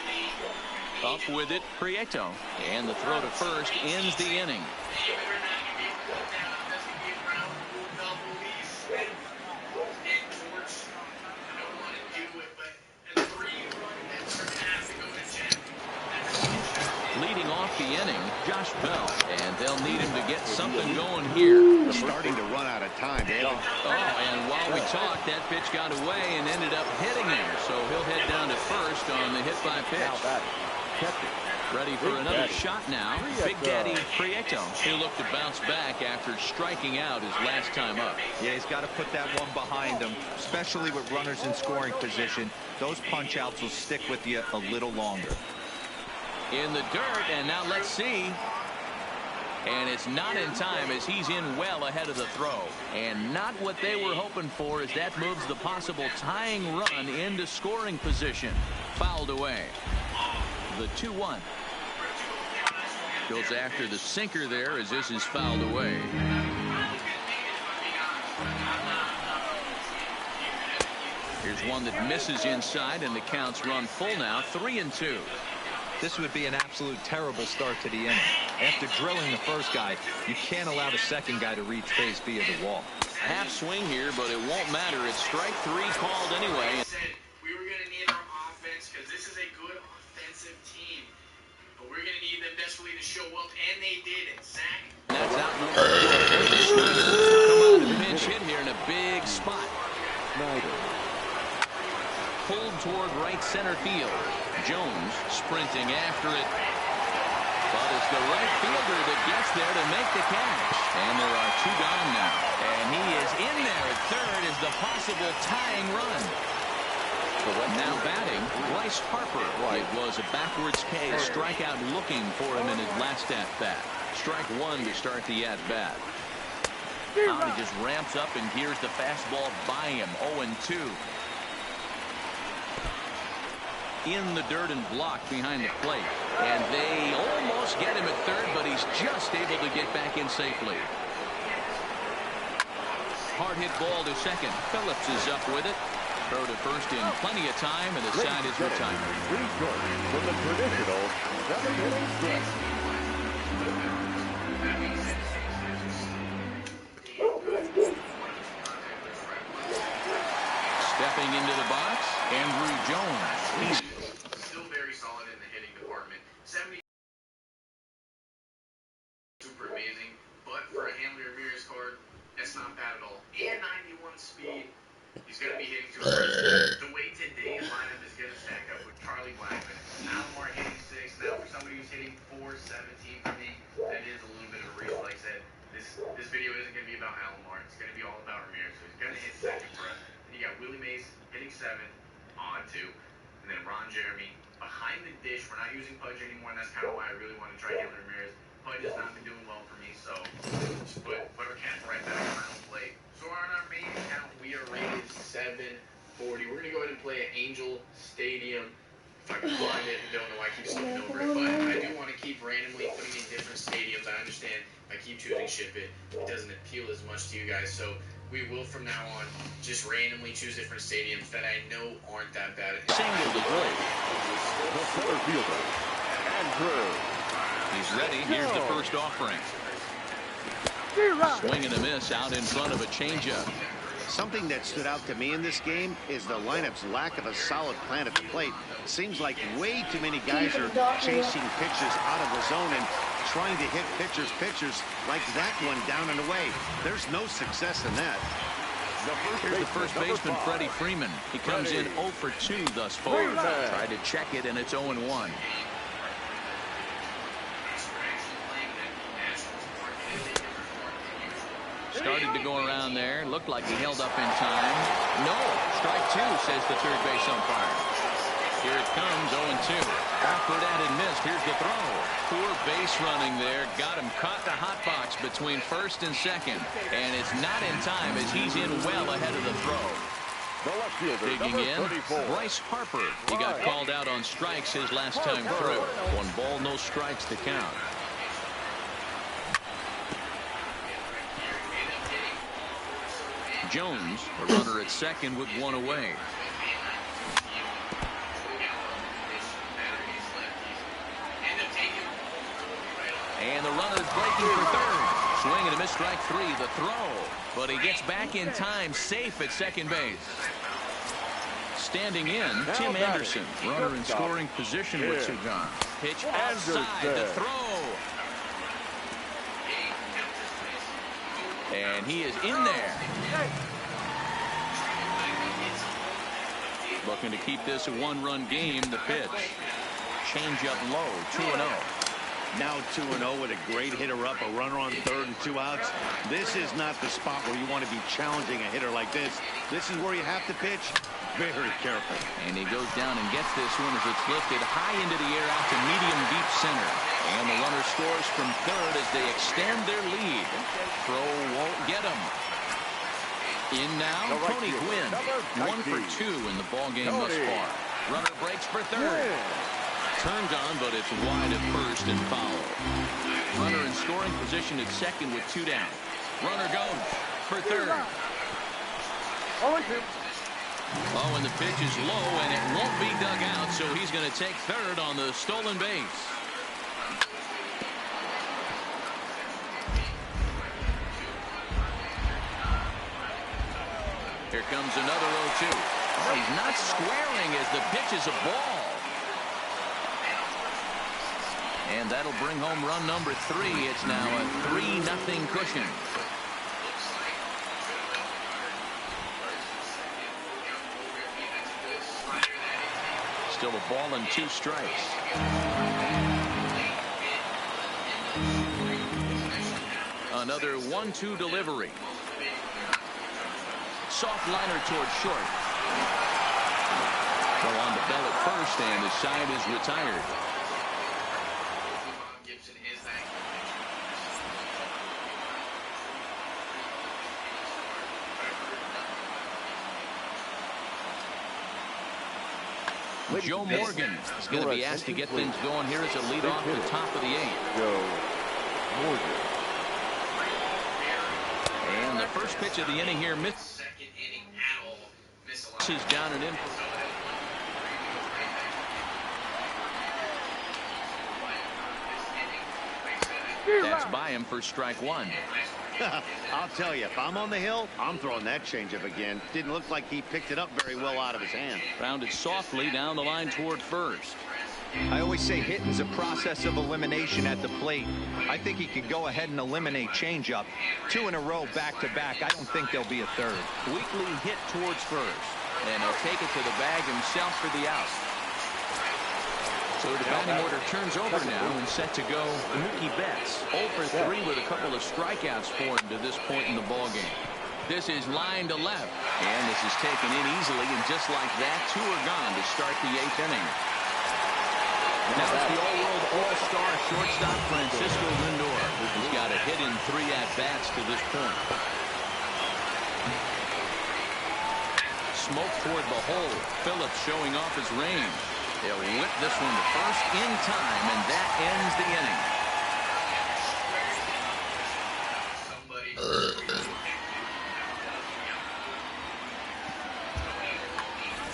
Up with it, Prieto. And the throw to first ends the inning. Leading off the inning, Josh Bell, and they'll need him to get something going here. They're starting to run out of time. And while we talked, that pitch got away and ended up hitting him, so he'll head down to first on the hit by pitch. Now batting, catcher Ready for another shot now. Big Daddy Prieto. He'll look to bounce back after striking out his last time up. Yeah, he's got to put that one behind him, especially with runners in scoring position. Those punch outs will stick with you a little longer. In the dirt, and now let's see. And it's not in time as he's in well ahead of the throw. And not what they were hoping for as that moves the possible tying run into scoring position. Fouled away. The 2-1. Goes after the sinker there as this is fouled away. Here's one that misses inside, and the counts run full now, 3-2. This would be an absolute terrible start to the inning. After drilling the first guy, you can't allow the second guy to reach base via the wall. Half swing here, but it won't matter. It's strike 3 called anyway. We were going to need our offense because this is a good offensive team. But we're going to need them desperately to show up, and they did it. Zach. That's out. Come on, a pinch hit here in a big spot. Pulled toward right center field. Jones sprinting after it. But it's the right fielder that gets there to make the catch. And there are 2 gone now. And he is in there at third as the possible tying run. Now batting, Bryce Harper. It was a backwards K, strikeout looking for him in his last at-bat. Strike 1 to start the at-bat. Now he just ramps up and here's the fastball by him. 0-2. In the dirt and blocked behind the plate. And they almost get him at third, but he's just able to get back in safely. Hard hit ball to second. Phillips is up with it. Throw to first in plenty of time, and the side is retired. From the traditional 7-inning stretch. Stepping into the box, Andrew Jones. He's Still very solid in the hitting department. 70. Super amazing. But for a Hanley Ramirez card, that's not bad at all. And 91 speed. He's going to be hitting to first. The way today's lineup is going to stack up with Charlie Blackmon. Alomar hitting 6. Now, for somebody who's hitting 417 for me, that is a little bit of a reach. Like I said, this video isn't going to be about Alomar. It's going to be all about Ramirez. So he's going to hit second for us. Then you got Willie Mays hitting 7th on 2. And then Ron Jeremy behind the dish. We're not using Pudge anymore, and that's kind of why I really want to try Hanley Ramirez. Pudge has not been doing well for me, so just put our cat right back on final plate. So on our main account, we are rated 740. We're going to go ahead and play at Angel Stadium. If I can find it, I don't know why I keep skipping over it, but I do want to keep randomly putting in different stadiums. I understand if I keep choosing Ship It, it doesn't appeal as much to you guys, so we will from now on just randomly choose different stadiums that I know aren't that bad. single to play. The center fielder, Andrew. He's ready. Here's the first offering. Swing and a miss out in front of a changeup. Something that stood out to me in this game is the lineup's lack of a solid plan at the plate. Seems like way too many guys are chasing pitches out of the zone and trying to hit pitchers like that one down and away. There's no success in that. Here's the first baseman, Freddie Freeman. He comes in 0 for 2 thus far. Tried to check it, and it's 0-1. Started to go around there. Looked like he held up in time. No. Strike 2, says the third base umpire. Here it comes, 0-2. Awkward at and missed. Here's the throw. Poor base running there. Got him caught the hot box between first and second. And it's not in time as he's in well ahead of the throw. The left fielder, Digging in, 34. Bryce Harper. He got called out on strikes his last time through. 1 ball, no strikes to count. Jones, a runner at second with 1 away. And the runner is breaking for third. Swing and a miss, strike 3, the throw. But he gets back in time, safe at second base. Standing in, Tim Anderson, runner in scoring position with 2 gone. Pitch outside, the throw. And he is in there. Looking to keep this a 1-run game, the pitch. changeup low, 2-0. Now 2-0 with a great hitter up, a runner on third and 2 outs. This is not the spot where you want to be challenging a hitter like this. This is where you have to pitch very careful. And he goes down and gets this one as it's lifted high into the air out to medium deep center. And the runner scores from third as they extend their lead. Throw won't get him. In now, Tony Gwynn. 1 for 2 in the ballgame thus far. Runner breaks for third. Turned on, but it's wide at first and foul. Runner in scoring position at second with 2 down. Runner goes for third. Oh, and the pitch is low, and it won't be dug out, so he's going to take third on the stolen base. Here comes another 0-2. Oh, he's not squaring as the pitch is a ball. And that'll bring home run number 3. It's now a 3-0 cushion. Still a ball and 2 strikes. Another 1-2 delivery. Soft liner towards short. Go on to Bell at first, and his side is retired. Joe Morgan is going to be asked to get things going here as a leadoff at the top of the 8th. Joe Morgan. And the first pitch of the inning here misses down and in. That's by him for strike 1. I'll tell you, if I'm on the hill, I'm throwing that changeup again. Didn't look like he picked it up very well out of his hand. Rounded softly down the line toward first. I always say hitting's a process of elimination at the plate. I think he could go ahead and eliminate changeup. 2 in a row back-to-back. I don't think there'll be a third. Weakly hit towards first. And he'll take it to the bag himself for the out. So the batting order turns over now and set to go Mookie Betts. 0 for 3 with a couple of strikeouts for him to this point in the ballgame. This is line to left. And this is taken in easily, and just like that, 2 are gone to start the 8th inning. Now it's the all-world all-star shortstop Francisco Lindor, who's got a hit in 3 at-bats to this point. Smoke toward the hole. Phillips showing off his range. They'll whip this one to first in time, and that ends the inning.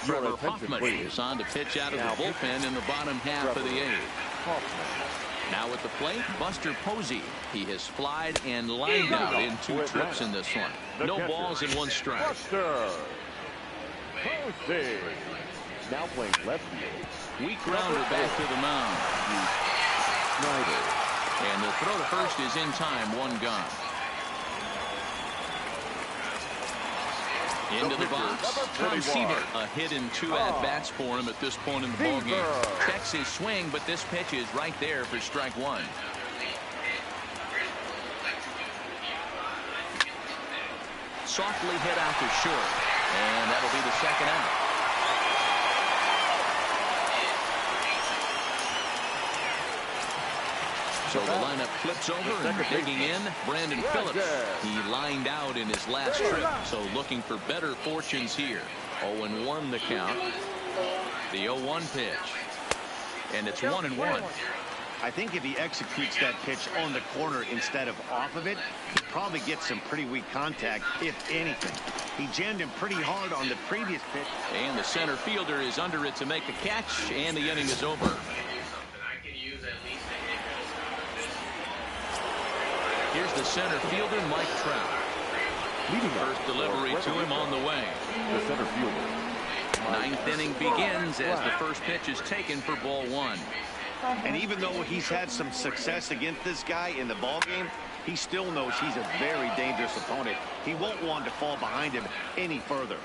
Trevor Hoffman is on to pitch out of the bullpen in the bottom half of the 8th. Now at the plate, Buster Posey. He has flied and lined out in 2 trips in this one. No balls and 1 strike. Buster Posey. Now playing left field. Weak grounder back to the mound. And the throw to first is in time, 1 gone. Into the box, Tom Seaver. A hit in 2 at-bats for him at this point in the ballgame. Checks his swing, but this pitch is right there for strike 1. Softly hit out to short. And that'll be the second out. So the lineup flips over and digging in, Brandon Phillips. He lined out in his last trip, so looking for better fortunes here. 0-1 the count. The 0-1 pitch. And it's 1-1. I think if he executes that pitch on the corner instead of off of it, he probably gets some pretty weak contact, if anything. He jammed him pretty hard on the previous pitch. And the center fielder is under it to make the catch, and the inning is over. Here's the center fielder, Mike Trout. First delivery to him on the way. The center fielder. 9th inning begins as the first pitch is taken for ball 1. And even though he's had some success against this guy in the ballgame, he still knows he's a very dangerous opponent. He won't want to fall behind him any further.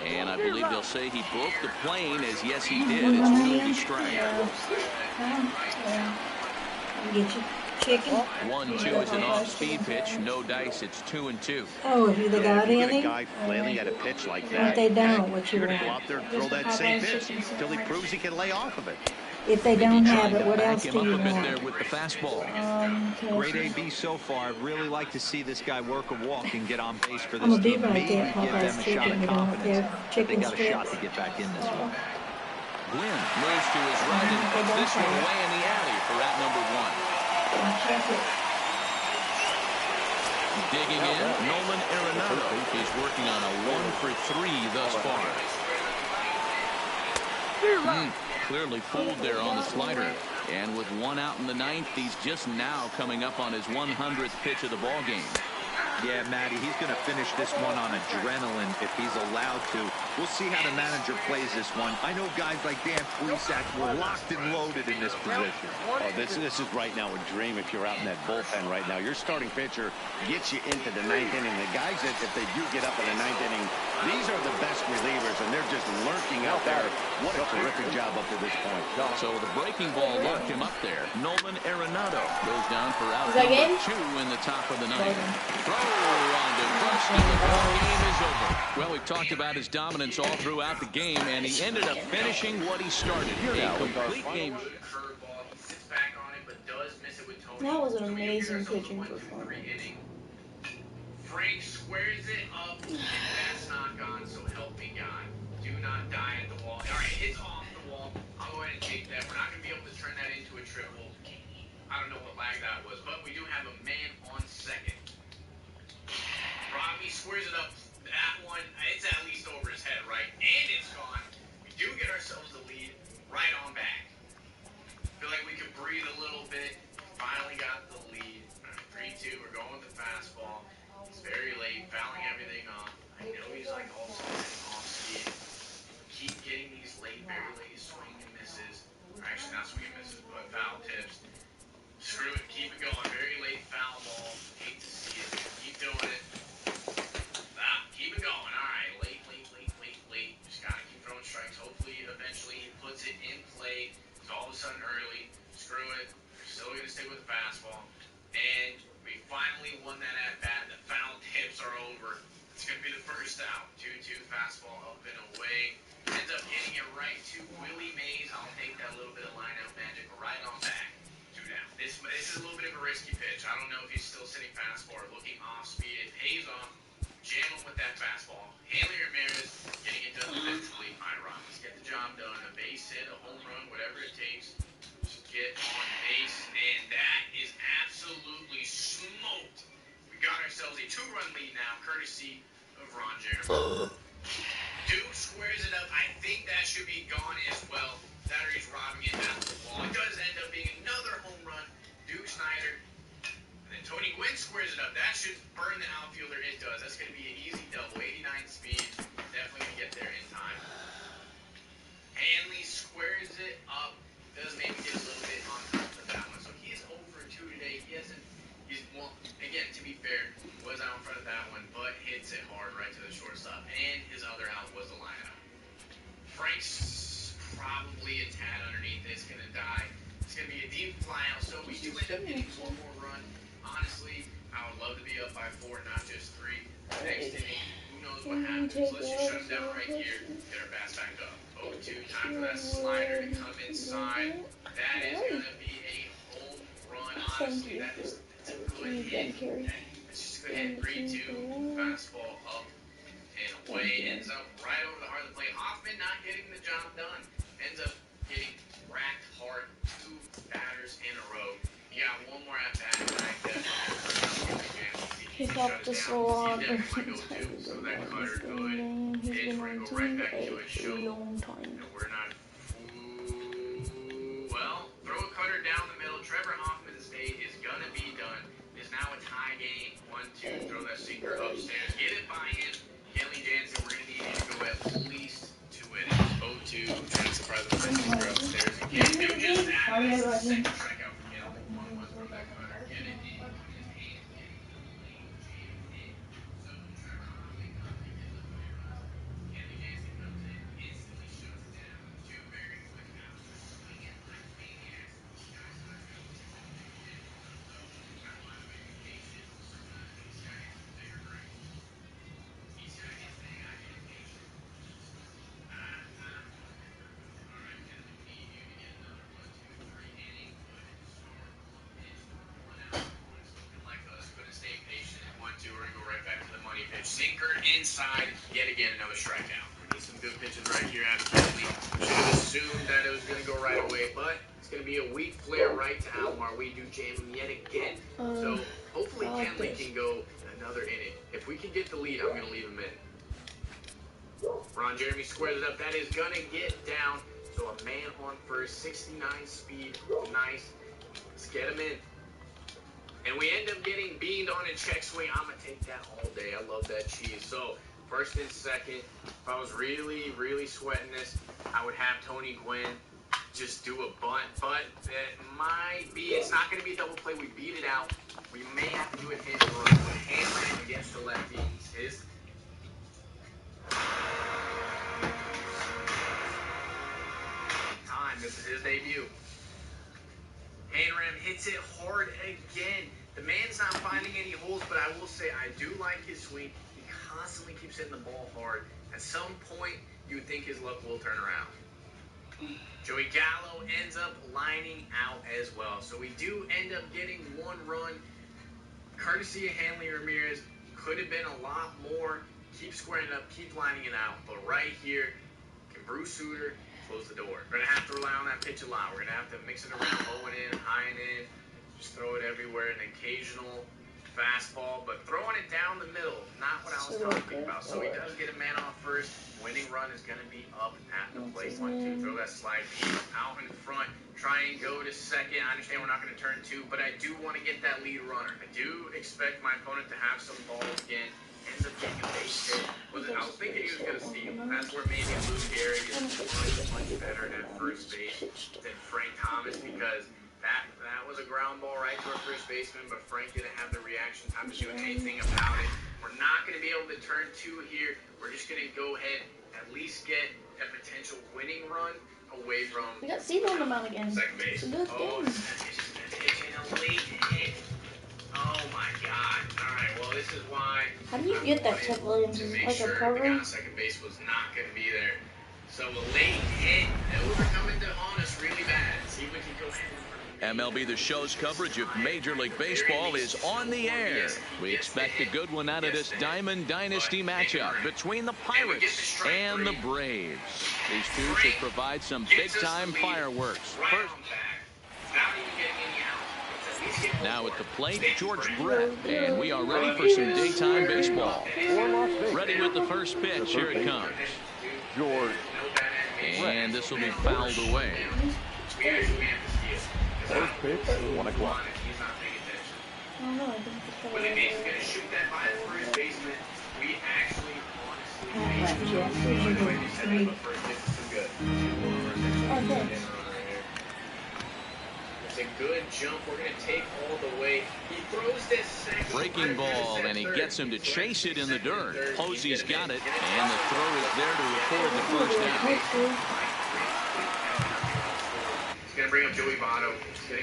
And I believe they'll say he broke the plane, as yes, he did. It's penalty strike. Get your chicken. 1-2 is an off-speed pitch. No dice. It's 2-2. Oh, have you Yeah, got if you get a any? guy flailing at a pitch like What that, they don't, heck, what you you're going to go want? out there and throw that same pitch till he proves he can lay off of it. If they don't have Trying it, to what back else him do up you a bit there want? with the fastball. Great AB so far. I'd really like to see this guy work a walk and get on base for I'm this gonna be team. right Maybe there, give them Popeye's a shot chicken. of You don't want confidence. their They chicken got a shot strips. to get back in this one. Gwynn moves to his right and puts this one away in the alley for out number 1. Check it. Digging in, Nolan Arenado. He's working on a 1-for-3 thus far. Clearly fooled there on the slider. And with 1 out in the 9th, he's just now coming up on his 100th pitch of the ball game. Yeah, Matty, he's going to finish this one on adrenaline if he's allowed to. We'll see how the manager plays this one. I know guys like Dan Plesac were locked and loaded in this position. Oh, this is right now a dream if you're out in that bullpen right now. Your starting pitcher gets you into the 9th inning. The guys that, if they do get up in the 9th inning, these are the best relievers, and they're just lurking out there. What a terrific job up to this point. So the breaking ball locked him up there. Nolan Arenado goes down for out Is that number game? 2 in the top of the 9th. Throw on DeBrusque, and the ball game is over. Well, we've talked about his dominance all throughout the game, and he ended up finishing what he started. A complete game. Curveball. He sits back on it, but does miss it with Tony. That was an So we amazing give ourselves a pitching 1-2-3 performance. inning. Frank squares it up, and that's not gone, so help me God. Do not die at the wall. All right, it's off the wall. I'll go ahead and take that. We're not going to be able to turn that into a triple. I don't know what lag that was, but we do have a man on second. Robbie squares it up. That one, it's at least over his head, right? And it's gone. We do get ourselves the lead right on back. Feel like we could breathe a little bit. Finally got the lead. 3-2. We're going with the fastball. It's very late, fouling everything off. I know he's like all off speed. Keep getting these late, very late swing and misses. Or actually, not swing and misses, but foul tips. Screw it. Keep it going. Very late foul ball. Hate to see it. Keep doing it. Keep it going. All right. Late. Just got to keep throwing strikes. Hopefully, eventually, he puts it in play. It's all of a sudden early. Screw it. We're still going to stick with the fastball. And we finally won that at-bat. The foul tips are over. It's going to be the first out. 2-2 fastball up and away. Ends up getting it right to Willie Mays. I'll take that little bit of line-out magic right on back. 2 down. This is a little bit of a risky pitch. I don't know if he's still sitting fastball or looking off-speed. It pays off. Jam him with that fastball. Hanley Ramirez getting it done defensively. All right, Rob, let's get the job done. A base hit, a home run, whatever it takes. Just get on base, and that is absolutely smoked. We got ourselves a 2-run lead now, courtesy of Ron Jeremy. Duke squares it up. I think that should be gone as well. That or he's robbing it at the wall. It does end up being another home run. Duke Snyder. And then Tony Gwynn squares it up. That should burn the outfielder. It does. That's going to be an easy double. 89 speed. Definitely going to get there in time. Hanley squares it up. Does maybe get a little bit on top of that one. So he's 0 for 2 today. Well, again, to be fair, was out in front of that one, but hits it hard right to the shortstop. And his other out was the lineout. Frank's probably a tad underneath. It's going to die. It's going to be a deep fly out. So we do end up getting 1 more run. Honestly, I would love to be up by 4, not just 3. Next inning, who knows what happens. Let's just shut him down right here. Get our bats back up. 0-2. Time for that slider to come inside. That is going to be a home run. Honestly, that's a good hit. Let's just go ahead and 3-2. Fastball up and away. Ends up right over the heart of the plate. Hoffman not getting the job done. Ends up getting racked hard. 2 batters in a row. You got 1 more at bat. He's off the salon. So that cutter good. It's going to go right back to his show. And we're not. Well, throw a cutter down the middle. Trevor Hoffman's day is going to be done. It's now a tie game. 1-2. Throw that sinker upstairs. Get it by him. Kelly Jansen, we're going to need you to go at least 2 innings. 0-2. Trying to surprise the sinker upstairs. You can't do just that. Second strikeout from Kelly. 1 was from that cutter. Get it in. way, but it's going to be a weak flare right to Alomar. We do jam him yet again. So hopefully Kenley can go another inning. If we can get the lead, I'm going to leave him in. Ron Jeremy squares it up. That is going to get down. So a man on first, 69 speed. Nice. Let's get him in. And we end up getting beamed on a check swing. I'm going to take that all day. I love that cheese. So first and second, if I was really, really sweating this, I would have Tony Gwynn just do a bunt. But it might be, it's not going to be a double play. We beat it out. We may have to do a hit and run. But Hanlon against the lefty. His time. This is his debut. Hanram hits it hard again. The man's not finding any holes, but I will say I do like his swing. He constantly keeps hitting the ball hard. At some point, you would think his luck will turn around. Joey Gallo ends up lining out as well. So we do end up getting one run. Courtesy of Hanley Ramirez. Could have been a lot more. Keep squaring it up, keep lining it out. But right here, can Bruce Sutter close the door? We're going to have to rely on that pitch a lot. We're going to have to mix it around, low and in, high and in. Just throw it everywhere, an occasional fastball, but throwing it down the middle, not what I was talking about. So he does get a man off first. Winning run is going to be up at the plate. 1-2, throw that slide piece out in front. Try and go to second. I understand we're not going to turn two, but I do want to get that lead runner. I do expect my opponent to have some balls again. Ends up getting a base hit. I was thinking he was going to steal. That's where maybe Luke Gehrig is much better at first base than Frank Thomas, because that was a ground ball right to our first baseman, but Frank didn't have the reaction time to do anything about it. We're not going to be able to turn two here. We're just going to go ahead, at least get a potential winning run away from. We got Seed on the mound again. Second base. It's a good game. Pitching a late hit. Oh my God. All right. Well, this is why. How do you get that, Ted Williams? To Is make it like sure a the cover? guy on second base was not going to be there. So a late hit. Those are coming to haunt us really bad. See if we can go ahead. MLB The Show's coverage of Major League Baseball is on the air. We expect a good one out of this Diamond Dynasty matchup between the Pirates and the Braves. These two should provide some big-time fireworks. Now at the plate, George Brett, and we are ready for some daytime baseball. Ready with the first pitch. Here it comes. George. And this will be fouled away. First pitch, 1 o'clock. I don't know. I think it's When the base's going to shoot that by the first baseman, we actually honestly It's a good jump. We're going to take all the way. He throws this second. Breaking ball, and he gets him to chase it in the dirt. Posey's got it, and the throw is there to record the first down. He's going to bring up Joey Votto.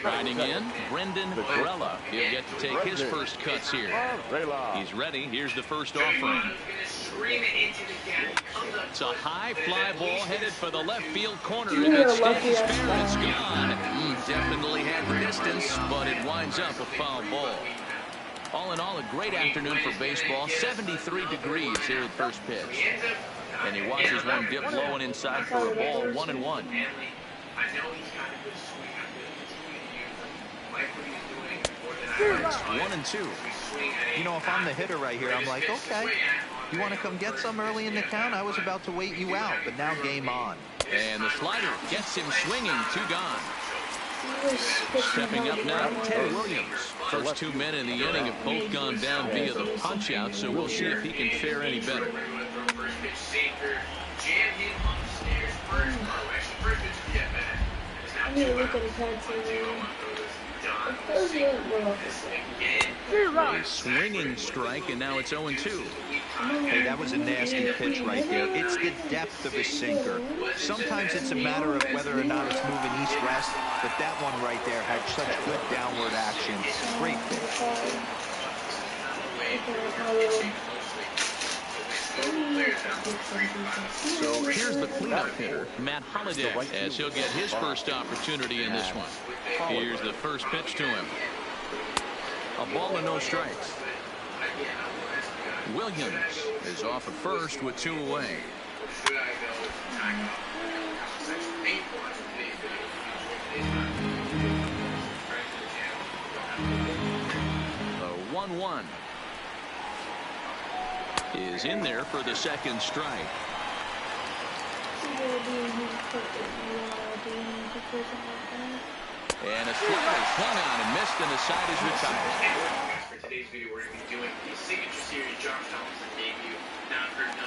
Riding in, Brendan Grella. He'll get to take his first cuts here. He's ready. Here's the first offering. It's a high fly ball headed for the left field corner. And it stays fair. It's gone. Definitely had the distance, but it winds up a foul ball. All in all, a great afternoon for baseball. 73 degrees here at first pitch. And he watches one dip low and inside for a ball. 1-1. I know he's got a good swing. It's 1-2. You know, if I'm the hitter right here, I'm like, okay, you want to come get some early in the count? I was about to wait you out, but now game on. And the slider gets him swinging. 2 gone. Stepping up now, Ted Williams. First 2 men in the inning have both gone down via the punch-out, so we'll see if he can fare any better. I need to look at his head A swinging strike, and now it's 0-2. Hey, that was a nasty pitch right there. It's the depth of his sinker. Sometimes it's a matter of whether or not it's moving east-west, but that one right there had such good downward action. Great pitch. So here's the cleanup hitter, Matt Holliday, as he'll get his first opportunity in this one. Here's the first pitch to him. A ball and no strikes. Williams is off at first with 2 away. 1-1. Is in there for the second strike. And a slider swung on and missed, and the side is retired. For today's video, we're going to be doing the signature series Josh Donaldson debut.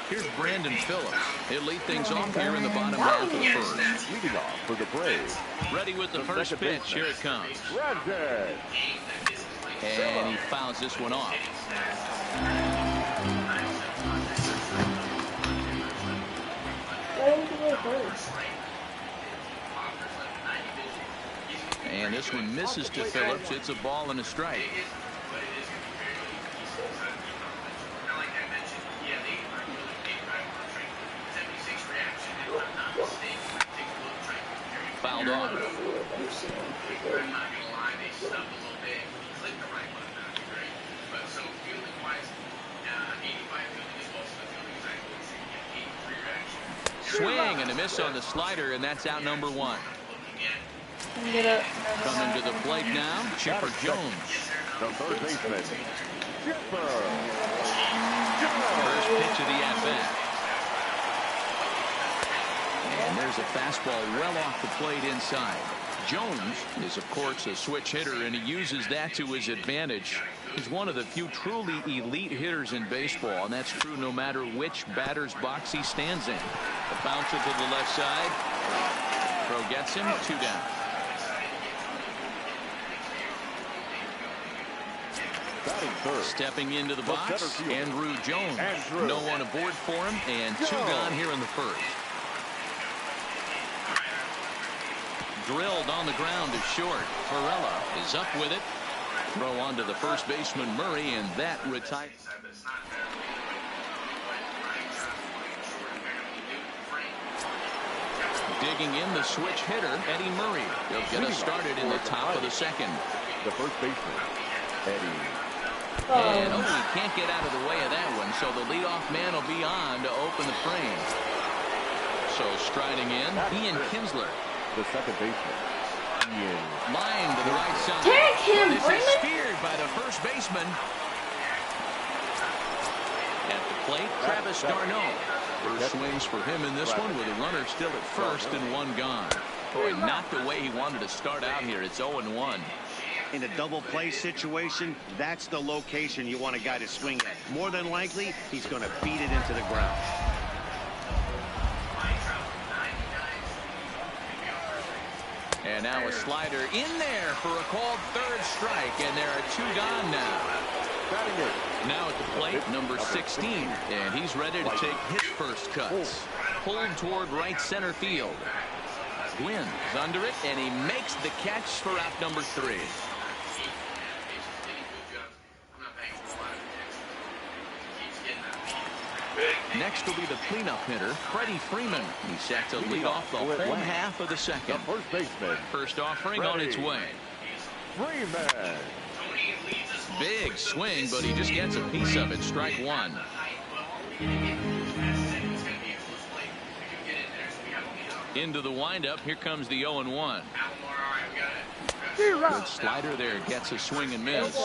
Here's Brandon Phillips. He'll lead things off here in the bottom half of the first. Leading off for the Braves. Ready with the first pitch. Here it comes. Brandon. And he fouls this one off. And this one misses to Phillips. It's a ball and a strike. Fouled off. Swing and a miss on the slider, and that's out number one. Coming to the plate now, Chipper Jones. The third baseman, Chipper. First pitch of the at-bat. And there's a fastball well off the plate inside. Jones is, of course, a switch hitter, and he uses that to his advantage. He's one of the few truly elite hitters in baseball, and that's true no matter which batter's box he stands in. The bouncer to the left side. Throw gets him, 2 down. Stepping into the box, Andrew Jones. No one aboard for him, and 2 gone here in the first. Drilled on the ground to short. Ferrella is up with it. Throw on to the first baseman, Murray, and that retired. Digging in the switch hitter, Eddie Murray. He'll get us started in the top of the second. The first baseman, Eddie. And he can't get out of the way of that one, so the leadoff man will be on to open the frame. So striding in, Ian Kinsler. The second baseman, Ian. Line to the right side. Tag him, This Freeman. is steered by the first baseman. At the plate, Travis d'Arnaud. First swings for him in this one with a runner still at first and 1 gone. Boy, not the way he wanted to start out here. It's 0-1. In a double play situation, that's the location you want a guy to swing at. More than likely, he's going to beat it into the ground. And now a slider in there for a called third strike, and there are 2 gone now. Now at the plate, number 16, and he's ready to take his first cuts. Pulled toward right center field. Gwynn is under it, and he makes the catch for out number 3. Next will be the cleanup hitter, Freddie Freeman. He's set to lead off the whole half of the second. The first baseman, First offering on its way. Freeman. Big swing, but he just gets a piece of it. Strike 1. Into the windup. Here comes the 0-1. Good slider there. Gets a swing and miss.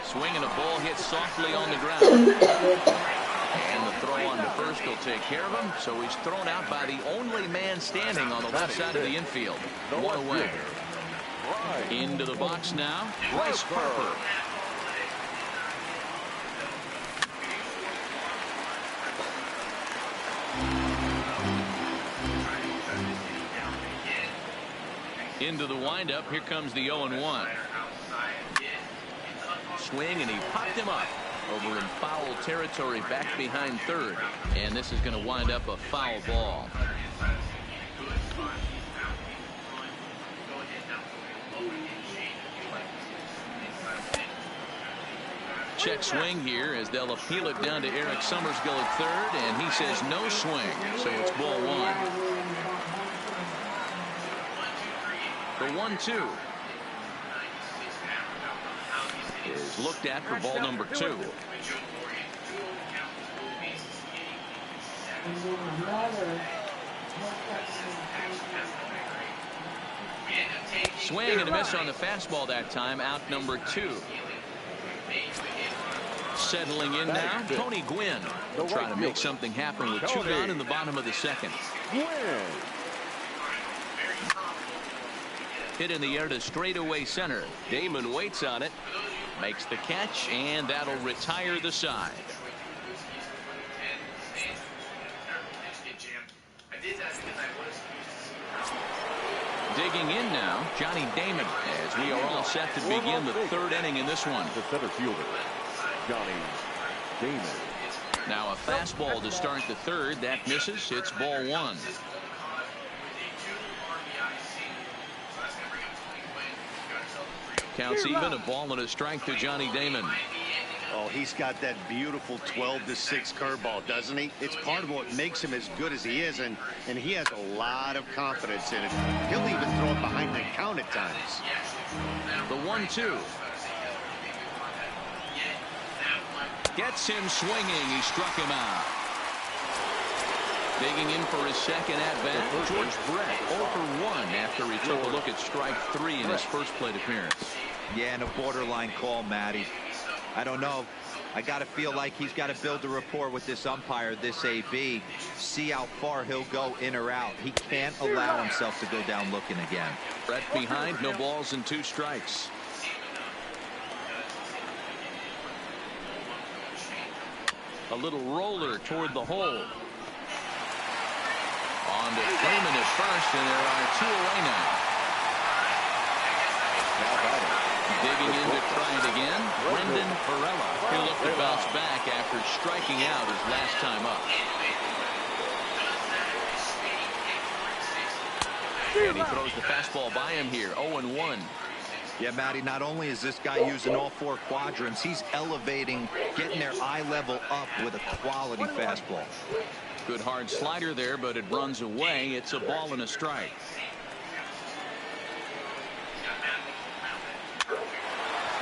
Swing and a ball hit softly on the ground. And the throw on to first will take care of him. So he's thrown out by the only man standing on the left side of the infield. 1 away. Into the box now, Bryce Harper. Into the windup. Here comes the 0-1. Swing, and he popped him up over in foul territory back behind third. And this is going to wind up a foul ball. Check swing here as they'll appeal it down to Eric Summersgill at third, and he says no swing, so it's ball 1. The 1-2 is looked at for ball number 2. Swing and a miss on the fastball that time. Out number 2. Settling in now, Tony Gwynn. Trying to make something happen with 2 gone in the bottom of the 2nd. Hit in the air to straightaway center. Damon waits on it, makes the catch, and that'll retire the side. Digging in now, Johnny Damon, as we are all set to begin the 3rd inning in this one. The center fielder, Johnny Damon. Now a fastball to start the 3rd. That misses. It's ball 1. Counts even, a ball and a strike to Johnny Damon. Oh, he's got that beautiful 12-6 curveball, doesn't he? It's part of what makes him as good as he is, and he has a lot of confidence in it. He'll even throw it behind the count at times. The 1-2. Gets him swinging. He struck him out. Digging in for his 2nd at-bat, George Brett, 0 for 1 after he took a look at strike 3 in his first plate appearance. Yeah, and a borderline call, Matty. I don't know. I got to feel like he's got to build a rapport with this umpire, this AB. See how far he'll go in or out. He can't allow himself to go down looking again. Brett behind, no balls and 2 strikes. A little roller toward the hole. On to Freeman at first, and there are 2 away now. Digging in to try it again, Brendan Varela. He'll look to bounce back after striking out his last time up. And he throws the fastball by him here, 0-1. Yeah, Matty, not only is this guy using all 4 quadrants, he's elevating, getting their eye level up with a quality fastball. Good hard slider there, but it runs away. It's a ball and a strike.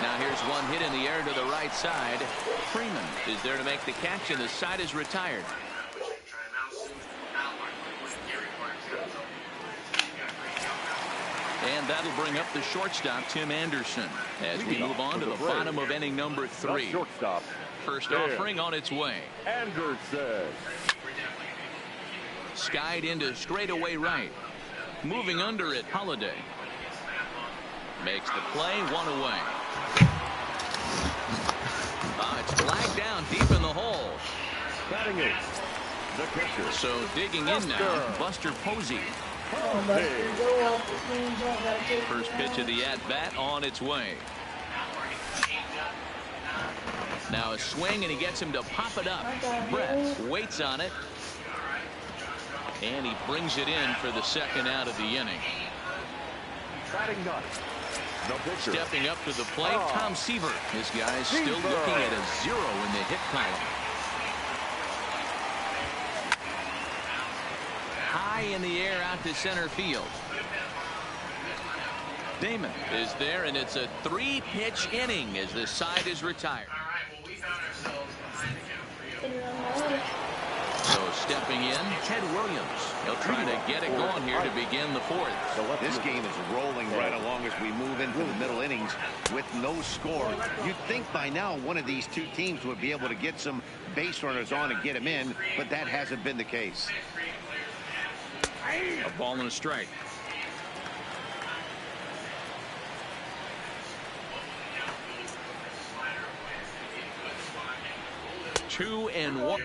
Now here's one hit in the air to the right side. Freeman is there to make the catch, and the side is retired. And that'll bring up the shortstop, Tim Anderson, as we move on to the bottom of inning number 3. First offering on its way. Anderson. Skied into straightaway right. Moving under it, Holiday. Makes the play, 1 away. It's flagged down deep in the hole. Batting it, the pitcher. So digging in now, Buster Posey. First pitch of the at-bat on its way. Now a swing, and he gets him to pop it up. Brett waits on it. And he brings it in for the 2nd out of the inning. Batting ninth, the pitcher. Stepping up to the plate, Tom Seaver. This guy's still looking at a 0 in the hit column. High in the air out to center field. Damon is there, and it's a 3-pitch inning as the side is retired. So stepping in, Ted Williams. He'll try to get it going here to begin the 4th. This game is rolling right along as we move into the middle innings with no score. You'd think by now one of these 2 teams would be able to get some base runners on and get them in, but that hasn't been the case. A ball and a strike. Two and one.